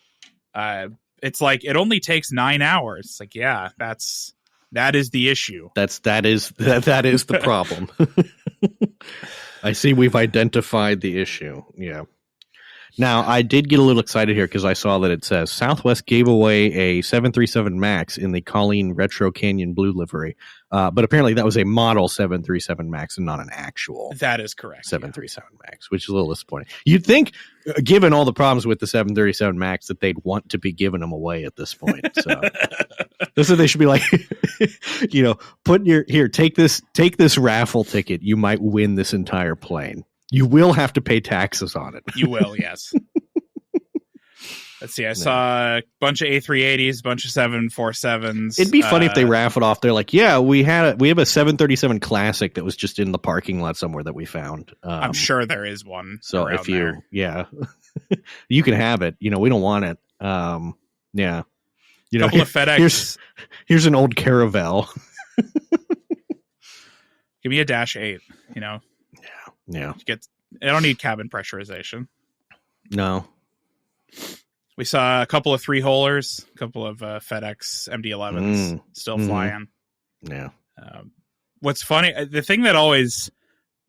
It's like it only takes 9 hours. It's like, yeah, that is the issue. That is the problem. I see we've identified the issue. Yeah. Now, I did get a little excited here because I saw that it says Southwest gave away a 737 MAX in the Colleen Retro Canyon Blue livery. But apparently that was a model 737 MAX and not an actual. That is correct. 737 MAX, which is a little disappointing. You'd think, given all the problems with the 737 MAX, that they'd want to be giving them away at this point. So this is they should be like, take this raffle ticket. You might win this entire plane. You will have to pay taxes on it. You will, yes. Let's see. I saw a bunch of A380s, a bunch of 747s. It'd be funny if they raffled off. They're like, "Yeah, we have a 737 Classic that was just in the parking lot somewhere that we found." I'm sure there is one. So if you, you can have it. We don't want it. Yeah. Couple of FedEx. Here's an old Caravelle. Give me a -8. Yeah. I don't need cabin pressurization. No. We saw a couple of 3-holers, a couple of FedEx MD-11s still flying. Yeah. What's funny, the thing that always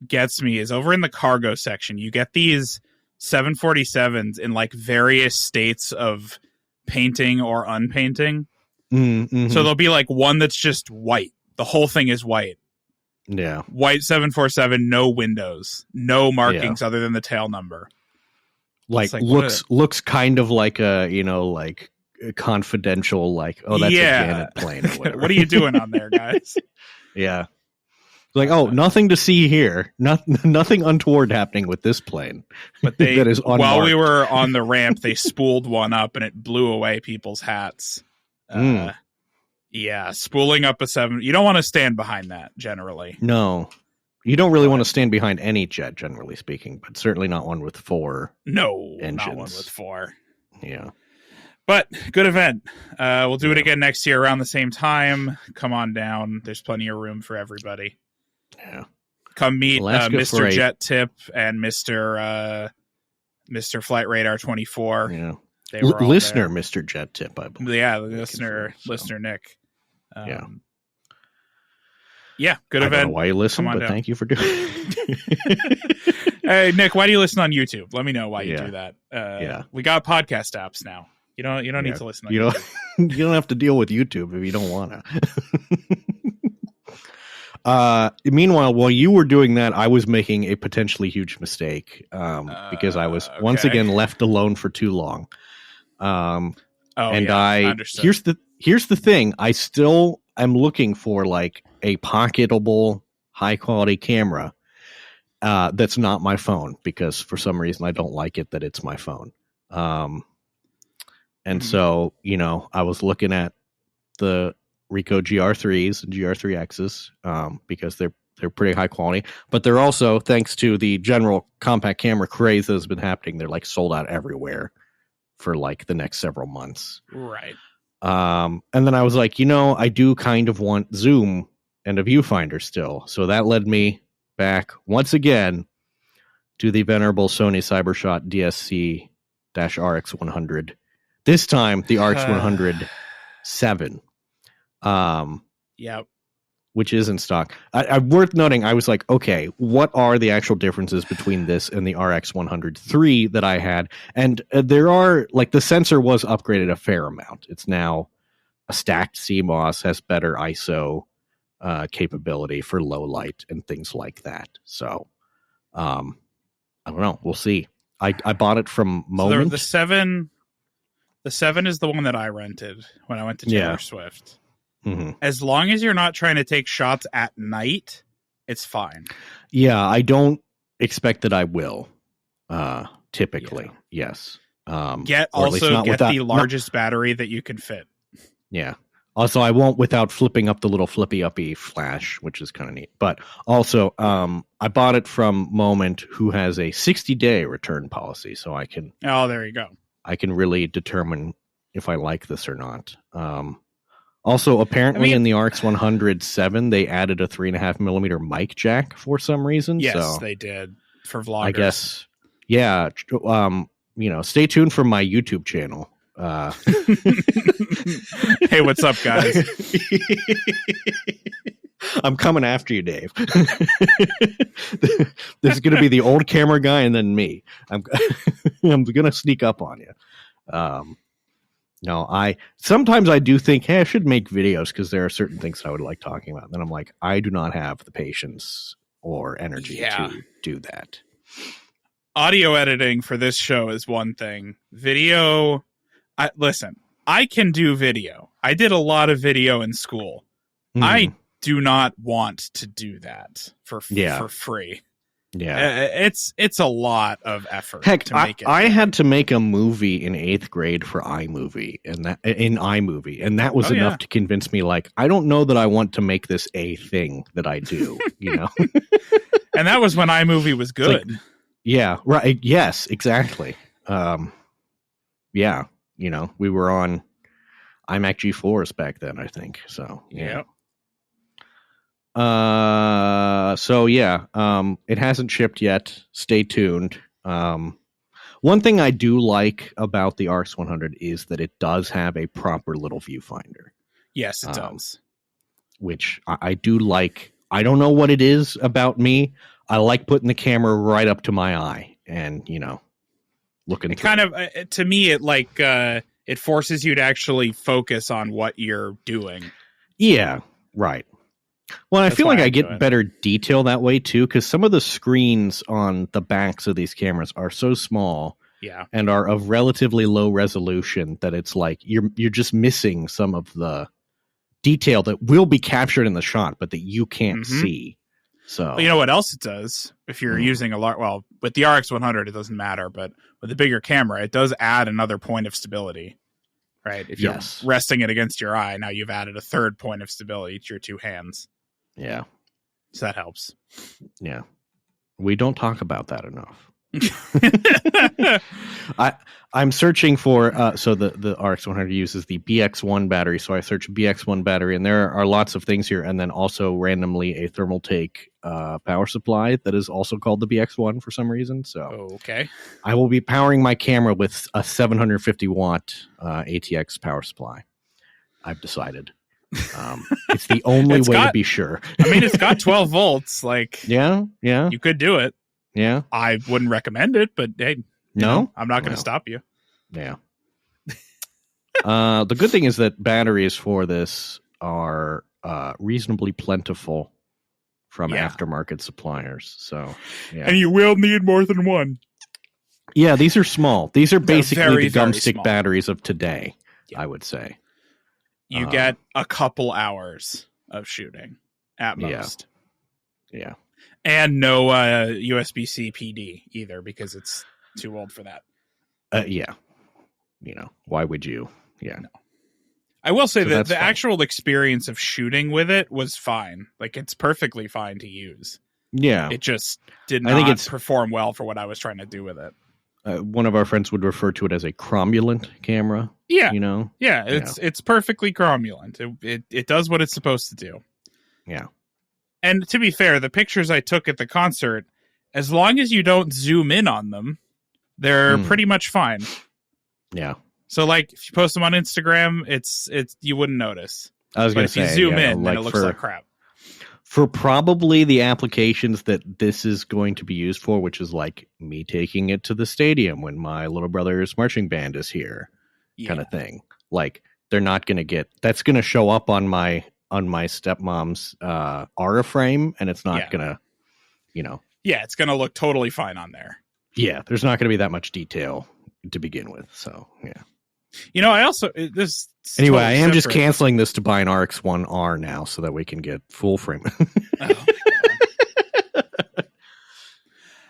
gets me is over in the cargo section, you get these 747s in like various states of painting or unpainting. Mm-hmm. So there'll be like one that's just white. The whole thing is white. Yeah. White 747, no windows, no markings other than the tail number. Like looks kind of like a, like a confidential, like, oh, that's a Janet plane or whatever. What are you doing on there, guys? Yeah. Like, oh, nothing to see here. Nothing untoward happening with this plane. But that is unmarked. While we were on the ramp, they spooled one up and it blew away people's hats. Yeah, spooling up a 7. You don't want to stand behind that, generally. No. You don't really want to stand behind any jet, generally speaking, but certainly not one with 4 engines. Not one with 4. Yeah. But good event. We'll do it again next year around the same time. Come on down. There's plenty of room for everybody. Yeah. Come meet Mr. Jet Tip and Mr. Flight Radar 24. Yeah. They were listener there. Mr. Jet Tip, I believe. Yeah, listener Nick. Yeah, good event. I don't know why you listen, but thank you for doing it. Hey, Nick, why do you listen on YouTube? Let me know why you do that. We got podcast apps now. You don't need to listen on YouTube. You don't have to deal with YouTube if you don't want to. Meanwhile, while you were doing that, I was making a potentially huge mistake because I was once again left alone for too long. I understood. Here's the thing. I still am looking for like a pocketable, high quality camera that's not my phone because for some reason I don't like it that it's my phone. So I was looking at the Ricoh GR3s and GR3Xs because they're pretty high quality, but they're also, thanks to the general compact camera craze that has been happening, they're like sold out everywhere for like the next several months. Right. And then I was like, I do kind of want zoom and a viewfinder still. So that led me back once again to the venerable Sony CyberShot DSC-RX100. This time the RX100 7. Which is in stock. I worth noting, I was like, okay, what are the actual differences between this and the RX100 3 that I had? And there are, like, the sensor was upgraded a fair amount. It's now a stacked CMOS, has better ISO capability for low light and things like that. So, I don't know. We'll see. I bought it from Moment. So the 7 is the one that I rented when I went to Taylor Swift. Mm-hmm. As long as you're not trying to take shots at night, it's fine. Yeah, I don't expect that I will. Typically, yes. Get the largest battery that you can fit. Yeah. Also, I won't without flipping up the little flippy uppy flash, which is kind of neat. But also, I bought it from Moment, who has a 60-day return policy, so I can. Oh, there you go. I can really determine if I like this or not. Also, apparently in the RX 107, they added a 3.5 millimeter mic jack for some reason. Yes, so they did for vloggers. I guess, yeah. Stay tuned for my YouTube channel. Hey, what's up, guys? I'm coming after you, Dave. This is going to be the old camera guy and then me. I'm going to sneak up on you. No, sometimes I do think, hey, I should make videos because there are certain things that I would like talking about. And then I'm like, I do not have the patience or energy to do that. Audio editing for this show is one thing. Video, listen, I can do video. I did a lot of video in school. I do not want to do that for free. Yeah, it's a lot of effort. Heck, to make it. I had to make a movie in 8th grade for iMovie, and that was enough to convince me. Like, I don't know that I want to make this a thing that I do. You know, and that was when iMovie was good. Like, yeah, right. Yes, exactly. Yeah, we were on iMac G4s back then, I think. So yeah. It hasn't shipped yet. Stay tuned. One thing I do like about the RX 100 is that it does have a proper little viewfinder. Yes, it does. Which I do like. I don't know what it is about me. I like putting the camera right up to my eye and, looking. It kind of, to me, it forces you to actually focus on what you're doing. Yeah, right. Well, I feel like I get better detail that way, too, because some of the screens on the backs of these cameras are so small and are of relatively low resolution that it's like you're just missing some of the detail that will be captured in the shot, but that you can't see. So, well, you know what else it does? If you're using with the RX 100, it doesn't matter, but with a bigger camera, it does add another point of stability. Right? If you're resting it against your eye, now you've added a third point of stability to your two hands. Yeah. So that helps. Yeah. We don't talk about that enough. I'm searching for so the RX 100 uses the BX1 battery, so I search BX1 battery, and there are lots of things here, and then also randomly a Thermaltake power supply that is also called the BX1 for some reason. So okay, I will be powering my camera with a 750 watt ATX power supply. I've decided. It's the only way to be sure. I mean, it's got 12 volts. Like, yeah, you could do it. Yeah, I wouldn't recommend it, but hey, no, I'm not going to stop you. Yeah. The good thing is that batteries for this are reasonably plentiful from aftermarket suppliers. So, and you will need more than one. Yeah, these are small. These are basically the gumstick batteries of today. I would say. You get a couple hours of shooting at most. Yeah. And no USB-C PD either, because it's too old for that. Yeah. Why would you? Yeah. No. I will say that the actual experience of shooting with it was fine. Like, it's perfectly fine to use. Yeah. It just did not perform well for what I was trying to do with it. One of our friends would refer to it as a cromulent camera. Yeah. Yeah, it's perfectly cromulent. It does what it's supposed to do. Yeah. And to be fair, the pictures I took at the concert, as long as you don't zoom in on them, they're pretty much fine. Yeah. So, like, if you post them on Instagram, it's you wouldn't notice. I was going to say, if you zoom in, then it looks like crap. For probably the applications that this is going to be used for, which is like me taking it to the stadium when my little brother's marching band is here, kind of thing. Like, they're not going to get that's going to show up on my stepmom's Aura frame, and it's not gonna, it's gonna look totally fine on there. Yeah, there's not gonna be that much detail to begin with. So I also this anyway. Totally I am just canceling this to buy an RX1R now, so that we can get full frame.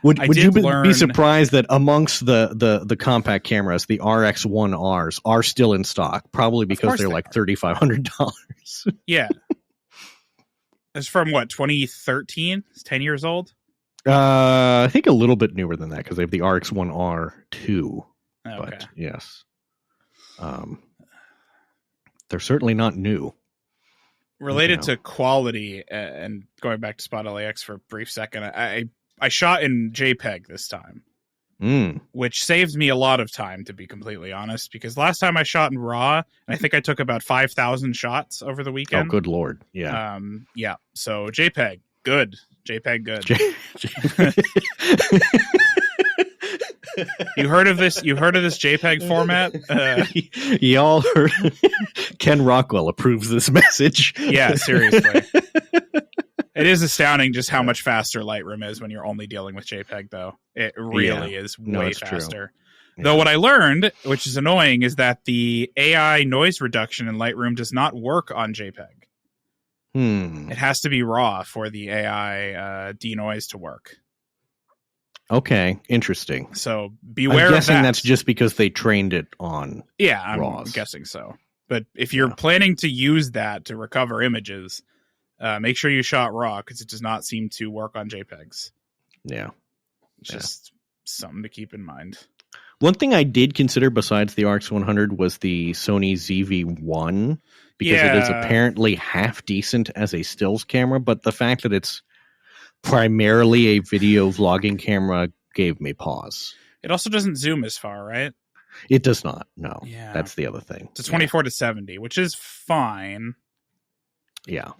Would you be surprised that amongst the compact cameras, the RX1Rs are still in stock? Probably because they're like $3,500. Yeah. It's from what, 2013? It's 10 years old? I think a little bit newer than that because they have the RX1R2. Okay. But yes. They're certainly not new. Related to quality, and going back to SpotLAX for a brief second, I shot in JPEG this time, which saved me a lot of time, to be completely honest, because last time I shot in RAW, and I think I took about 5,000 shots over the weekend. Oh, good Lord. Yeah. Yeah. So JPEG, good. JPEG, good. You heard of this JPEG format? Y'all heard Ken Rockwell approves this message. Yeah, seriously. It is astounding just how much faster Lightroom is when you're only dealing with JPEG, though. It really is way faster. Yeah. Though what I learned, which is annoying, is that the AI noise reduction in Lightroom does not work on JPEG. It has to be RAW for the AI denoise to work. Okay, interesting. So beware of that. I'm guessing that's just because they trained it on I'm guessing so. But if you're planning to use that to recover images, make sure you shot RAW, because it does not seem to work on JPEGs. Yeah. Just something to keep in mind. One thing I did consider besides the RX100 was the Sony ZV-1, because it is apparently half decent as a stills camera, but the fact that it's primarily a video vlogging camera gave me pause. It also doesn't zoom as far, right? It does not. No. Yeah. That's the other thing. It's a 24 to 70, which is fine. Yeah.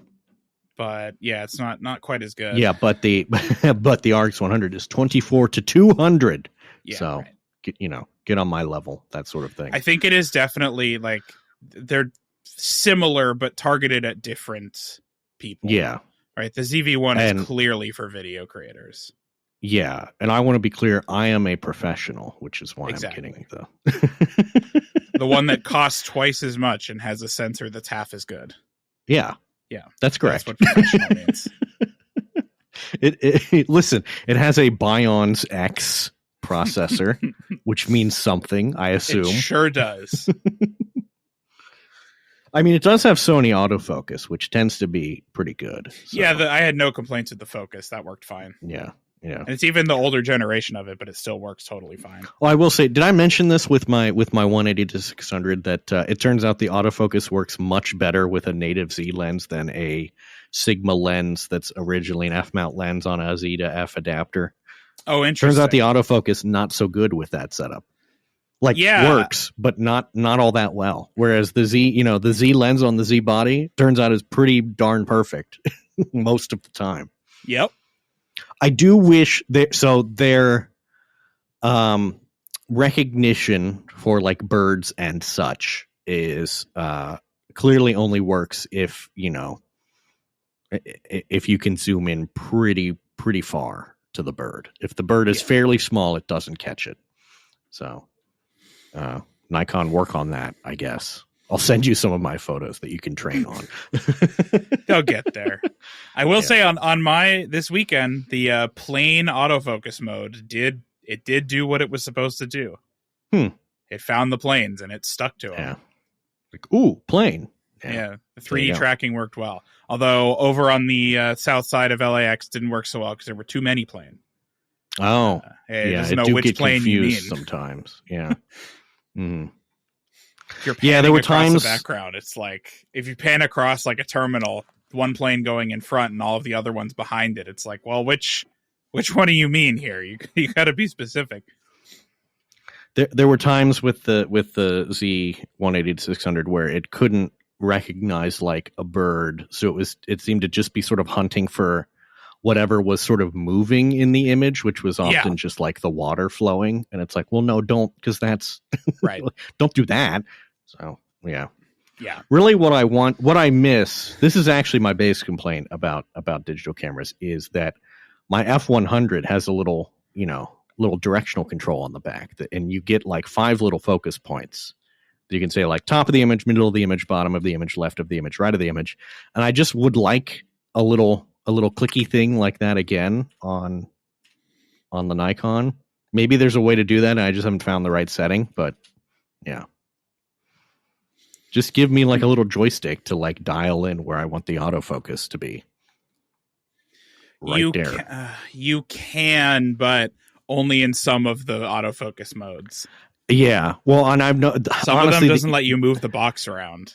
But it's not quite as good. Yeah, but the RX100 is 24 to 200. Yeah, so right. Get on my level, that sort of thing. I think it is definitely like they're similar but targeted at different people. Yeah. Right. The ZV-1 is clearly for video creators. Yeah, and I want to be clear, I am a professional, which is why I'm getting the the one that costs twice as much and has a sensor that's half as good. Yeah. Yeah. That's correct. That's what professional means. Listen, it has a Bion's X processor, which means something, I assume. It sure does. I mean, it does have Sony autofocus, which tends to be pretty good. So. Yeah, I had no complaints with the focus. That worked fine. Yeah. And it's even the older generation of it, but it still works totally fine. Well, I will say, did I mention this with my 180 to 600 that it turns out the autofocus works much better with a native Z lens than a Sigma lens that's originally an f-mount lens on a Z to f adapter. Oh, interesting. Turns out the autofocus not so good with that setup. Works, but not all that well. Whereas the Z lens on the Z body turns out is pretty darn perfect most of the time. Yep. I do wish their recognition for like birds and such is clearly only works if you can zoom in pretty far to the bird. If the bird is fairly small, it doesn't catch it. So Nikon, work on that, I guess. I'll send you some of my photos that you can train on. They'll get there. I will say on my this weekend, the plain autofocus mode did do what it was supposed to do. It found the planes and it stuck to them. Yeah. Like, ooh, plane. Yeah. The 3D tracking worked well. Although over on the south side of LAX didn't work so well because there were too many planes. Oh, it doesn't know which plane you mean sometimes. Yeah. Mm. There were times the background. It's like if you pan across like a terminal, one plane going in front and all of the other ones behind it. It's like, well, which one do you mean here? You got to be specific. There were times with the Z180 to 600 where it couldn't recognize like a bird, so it seemed to just be sort of hunting for whatever was sort of moving in the image, which was often just like the water flowing. And it's like, well, no, don't, because that's right. Don't do that. So, yeah. Yeah. Really what I miss, this is actually my base complaint about digital cameras, is that my F100 has a little directional control on the back, and you get like 5 little focus points. You can say like top of the image, middle of the image, bottom of the image, left of the image, right of the image. And I just would like a little clicky thing like that again on on the Nikon. Maybe there's a way to do that, and I just haven't found the right setting. But yeah, just give me like a little joystick to like dial in where I want the autofocus to be. You can, but only in some of the autofocus modes. Yeah, well, and I've some honestly, of them doesn't let you move the box around.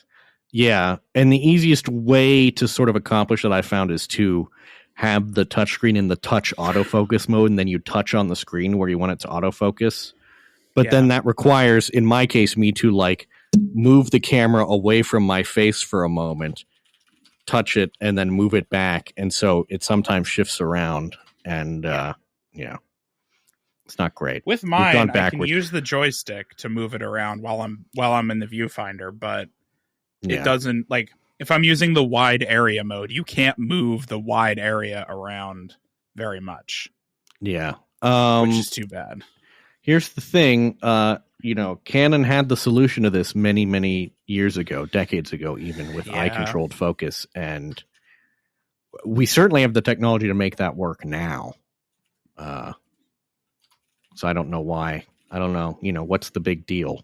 Yeah, and the easiest way to sort of accomplish that I found is to have the touchscreen in the touch autofocus mode, and then you touch on the screen where you want it to autofocus. But then that requires, in my case, me to like move the camera away from my face for a moment, touch it, and then move it back. And so it sometimes shifts around, and it's not great. With mine, I can use the joystick to move it around while I'm in the viewfinder, but it doesn't, like, if I'm using the wide area mode, you can't move the wide area around very much. Yeah. Which is too bad. Here's the thing, Canon had the solution to this many, many years ago, decades ago, even with eye-controlled focus, and we certainly have the technology to make that work now. So I don't know why. I don't know, what's the big deal?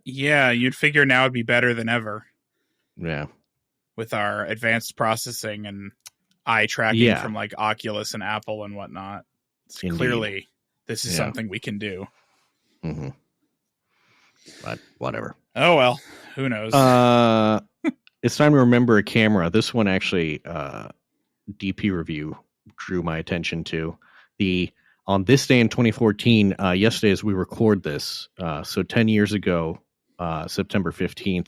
Yeah, you'd figure now it'd be better than ever. Yeah. With our advanced processing and eye tracking from like Oculus and Apple and whatnot. Clearly, this is something we can do. Mm-hmm. But whatever. Oh, well, who knows? It's time to remember a camera. This one actually, DP Review drew my attention to. On this day in 2014, yesterday as we record this, so 10 years ago, September 15th,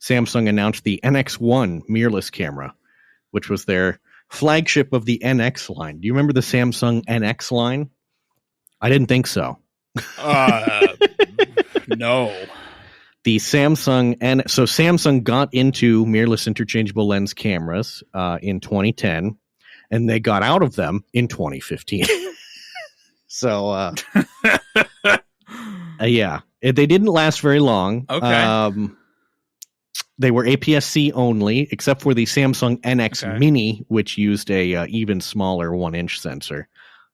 Samsung announced the NX1 mirrorless camera, which was their flagship of the NX line. Do you remember the Samsung NX line? I didn't think so. No. The Samsung got into mirrorless interchangeable lens cameras in 2010, and they got out of them in 2015. So, yeah, they didn't last very long. Okay. They were APS-C only, except for the Samsung NX Mini, which used a even smaller 1-inch sensor.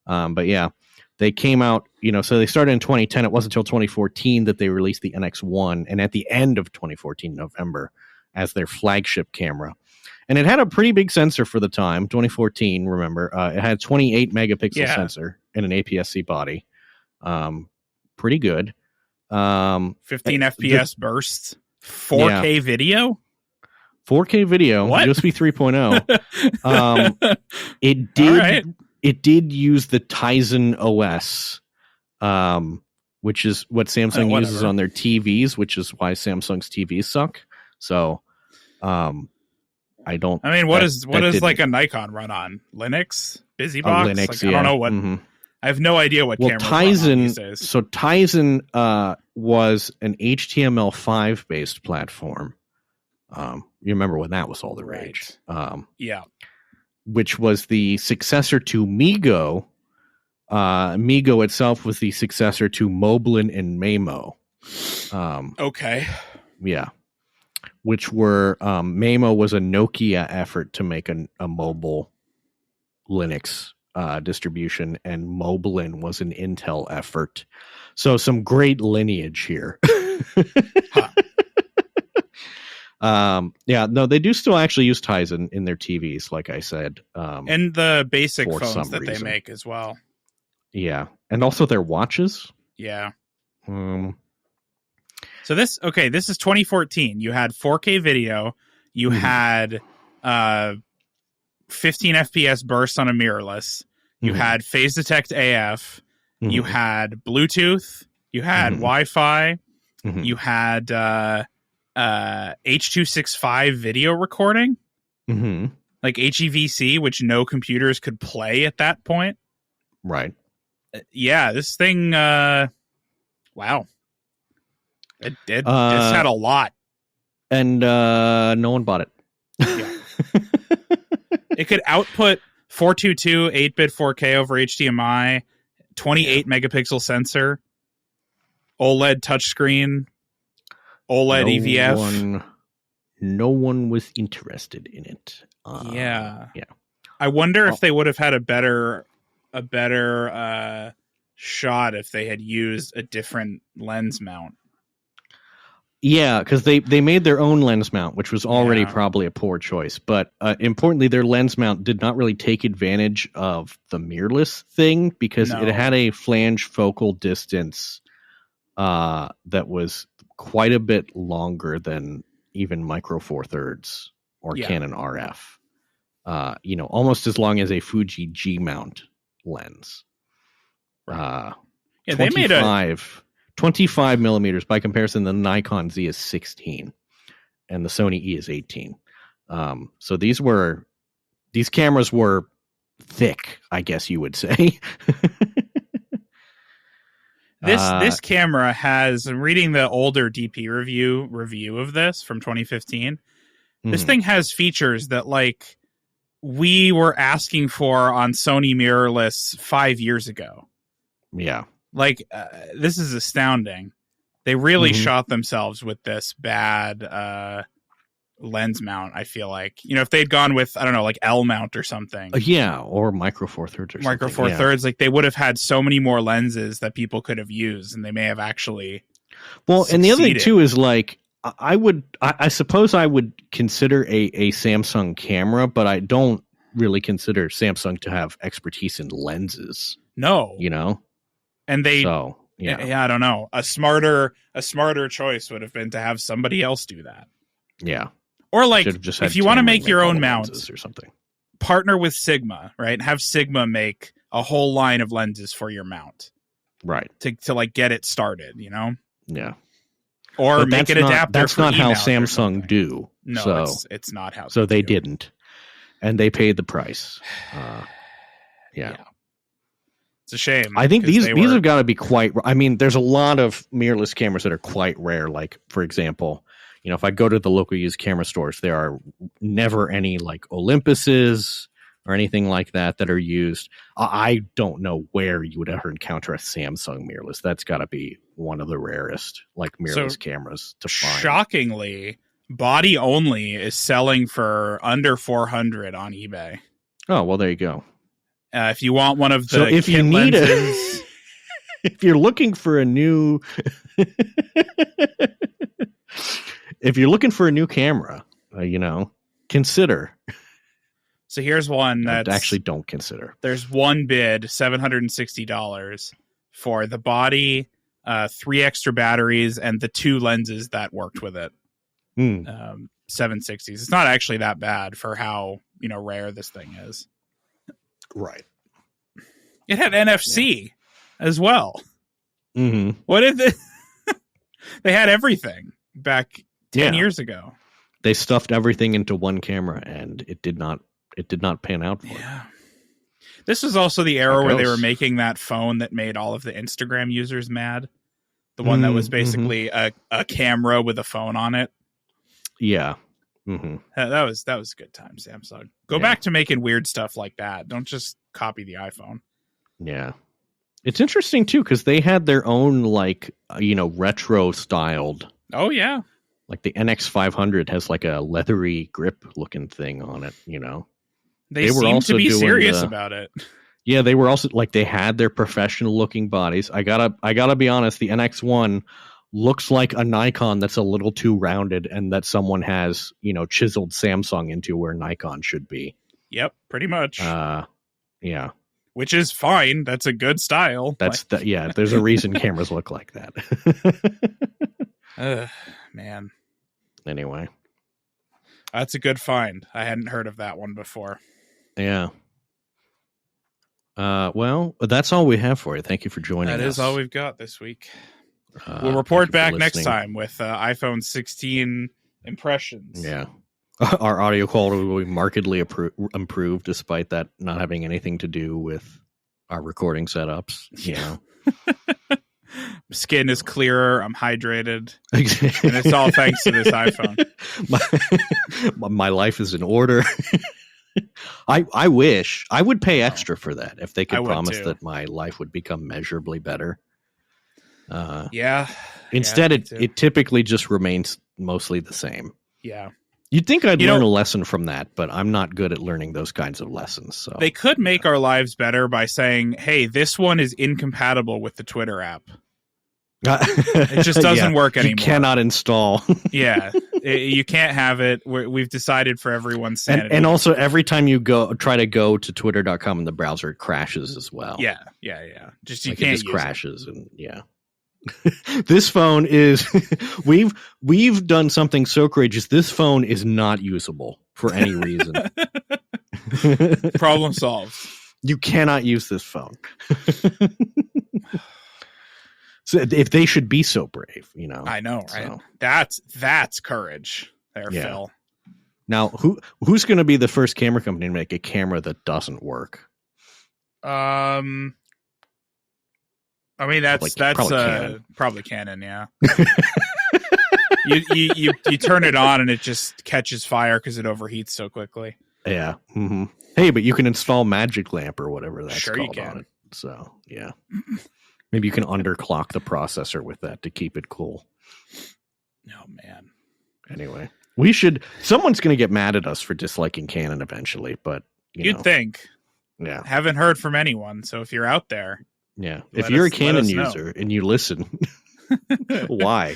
But yeah, they came out, so they started in 2010. It wasn't until 2014 that they released the NX1, and at the end of 2014, November, as their flagship camera. And it had a pretty big sensor for the time, 2014, remember. It had a 28 megapixel sensor and an APS-C body. Pretty good. 15 FPS bursts. 4K video? 4K video. What? USB 3.0. It did use the Tizen OS, which is what Samsung uses on their TVs, which is why Samsung's TVs suck. So, what does like a Nikon run on? Linux? BusyBox? Linux, I don't know what. Mm-hmm. I have no idea what cameras run on these days. So Tizen was an HTML5 based platform. You remember when that was all the rage? Yeah. Which was the successor to Migo. Migo itself was the successor to Moblin and Mamo. Okay. Yeah. Which were Mamo was a Nokia effort to make a mobile Linux distribution, and Moblin was an Intel effort. So some great lineage here. They do still actually use Tizen in their TVs, like I said. And the basic phones that they make as well. Yeah. And also their watches. Yeah. So this is 2014. You had 4K video. You had 15 FPS bursts on a mirrorless. You had phase detect AF. You had Bluetooth. You had Wi-Fi. You had H.265 video recording. Like HEVC, which no computers could play at that point. Right. Yeah, this thing, wow. It had a lot. And no one bought it. Yeah. It could output 422 8-bit 4K over HDMI, 28 megapixel sensor, OLED touchscreen, OLED EVF. No one was interested in it. Yeah. I wonder if they would have had a better shot if they had used a different lens mount. Yeah, because they made their own lens mount, which was already probably a poor choice. But importantly, their lens mount did not really take advantage of the mirrorless thing because it had a flange focal distance that was quite a bit longer than even Micro Four Thirds or Canon RF. Almost as long as a Fuji G mount lens. They made 25 millimeters. By comparison, the Nikon Z is 16 and the Sony E is 18. So these cameras were thick, I guess you would say. This camera has, I'm reading the older DP review of this from 2015. This thing has features that like we were asking for on Sony mirrorless 5 years ago. Yeah. Like, this is astounding. They really shot themselves with this bad lens mount, I feel like. If they'd gone with, I don't know, like L mount or something. Or Micro Four Thirds or something. Micro Four Thirds, like they would have had so many more lenses that people could have used, and they may have actually succeeded. And the other thing, too, is like, I suppose I would consider a Samsung camera, but I don't really consider Samsung to have expertise in lenses. No. And they, I don't know. A smarter choice would have been to have somebody else do that. Yeah. Or like, if you want to make your own mounts or something, partner with Sigma, right? Have Sigma make a whole line of lenses for your mount, right? To like get it started, Yeah. Or but make an adapter. That's not how Samsung do. No, it's not how. So they didn't, and they paid the price. Yeah. It's a shame. I think these have got to be quite. I mean, there's a lot of mirrorless cameras that are quite rare. Like, for example, if I go to the local used camera stores, there are never any like Olympuses or anything like that are used. I don't know where you would ever encounter a Samsung mirrorless. That's got to be one of the rarest like mirrorless cameras to find. Shockingly, Body Only is selling for under $400 on eBay. Oh, well, there you go. If you want one of the if you need lenses, if you're looking for a new camera, consider. So here's one that actually don't consider. There's one bid, $760 for the body, 3 extra batteries, and the 2 lenses that worked with it. $760s. It's not actually that bad for how rare this thing is. Right. It had NFC as well. Mm-hmm. What did they had everything back 10 years ago. They stuffed everything into one camera, and it did not pan out for them. This was also the era where they were making that phone that made all of the Instagram users mad. The one that was basically a camera with a phone on it. Yeah. Mm-hmm. That was a good time, Samsung. Go back to making weird stuff like that. Don't just copy the iPhone. Yeah. It's interesting, too, because they had their own, like, retro styled. Oh, yeah. Like the NX500 has like a leathery grip looking thing on it, They were seem also to be serious about it. Yeah, they were also like they had their professional looking bodies. I gotta be honest, the NX1 looks like a Nikon that's a little too rounded and that someone has, chiseled Samsung into where Nikon should be. Yep, pretty much. Yeah. Which is fine. That's a good style. There's a reason cameras look like that. Man. Anyway. That's a good find. I hadn't heard of that one before. Yeah. Well, that's all we have for you. Thank you for joining us. That is all we've got this week. We'll report back next time with iPhone 16 impressions. Yeah. Our audio quality will be markedly improved despite that not having anything to do with our recording setups. Skin is clearer. I'm hydrated. And it's all thanks to this iPhone. My life is in order. I wish I would pay extra for that if they could promise that my life would become measurably better. Yeah. Instead, it typically just remains mostly the same. Yeah. You'd think I'd learn a lesson from that, but I'm not good at learning those kinds of lessons. So they could make our lives better by saying, hey, this one is incompatible with the Twitter app. It just doesn't work anymore. You cannot install. You can't have it. We've decided for everyone's sanity. And also, every time you try to go to twitter.com in the browser, it crashes as well. Yeah. Just you can't it just crashes and This phone is we've done something so courageous. This phone is not usable for any reason. Problem solved. You cannot use this phone. So if they should be so brave, I know, right? So. That's courage there, Phil. Now, who's going to be the first camera company to make a camera that doesn't work? I mean, that's probably Canon, yeah. you turn it on and it just catches fire because it overheats so quickly. Yeah. Mm-hmm. Hey, but you can install Magic Lamp or whatever that's called you can. On it. So, yeah. Maybe you can underclock the processor with that to keep it cool. Oh, man. Anyway, someone's going to get mad at us for disliking Canon eventually, but you'd think. Yeah. Haven't heard from anyone. So if you're out there. Yeah. If you're a Canon user and you listen, why?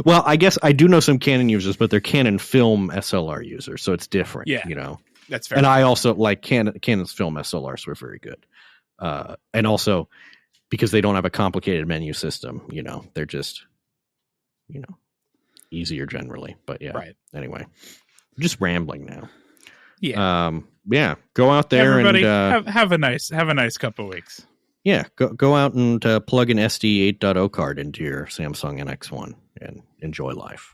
Well, I guess I do know some Canon users, but they're Canon film SLR users, so it's different. Yeah. That's fair. And I also like Canon's film SLRs were very good. And also because they don't have a complicated menu system, they're just, easier generally. But yeah. Right. Anyway, I'm just rambling now. Yeah. Go out there. Everybody and have a nice couple weeks. Yeah. Go out and plug an SD 8.0 card into your Samsung NX1 and enjoy life.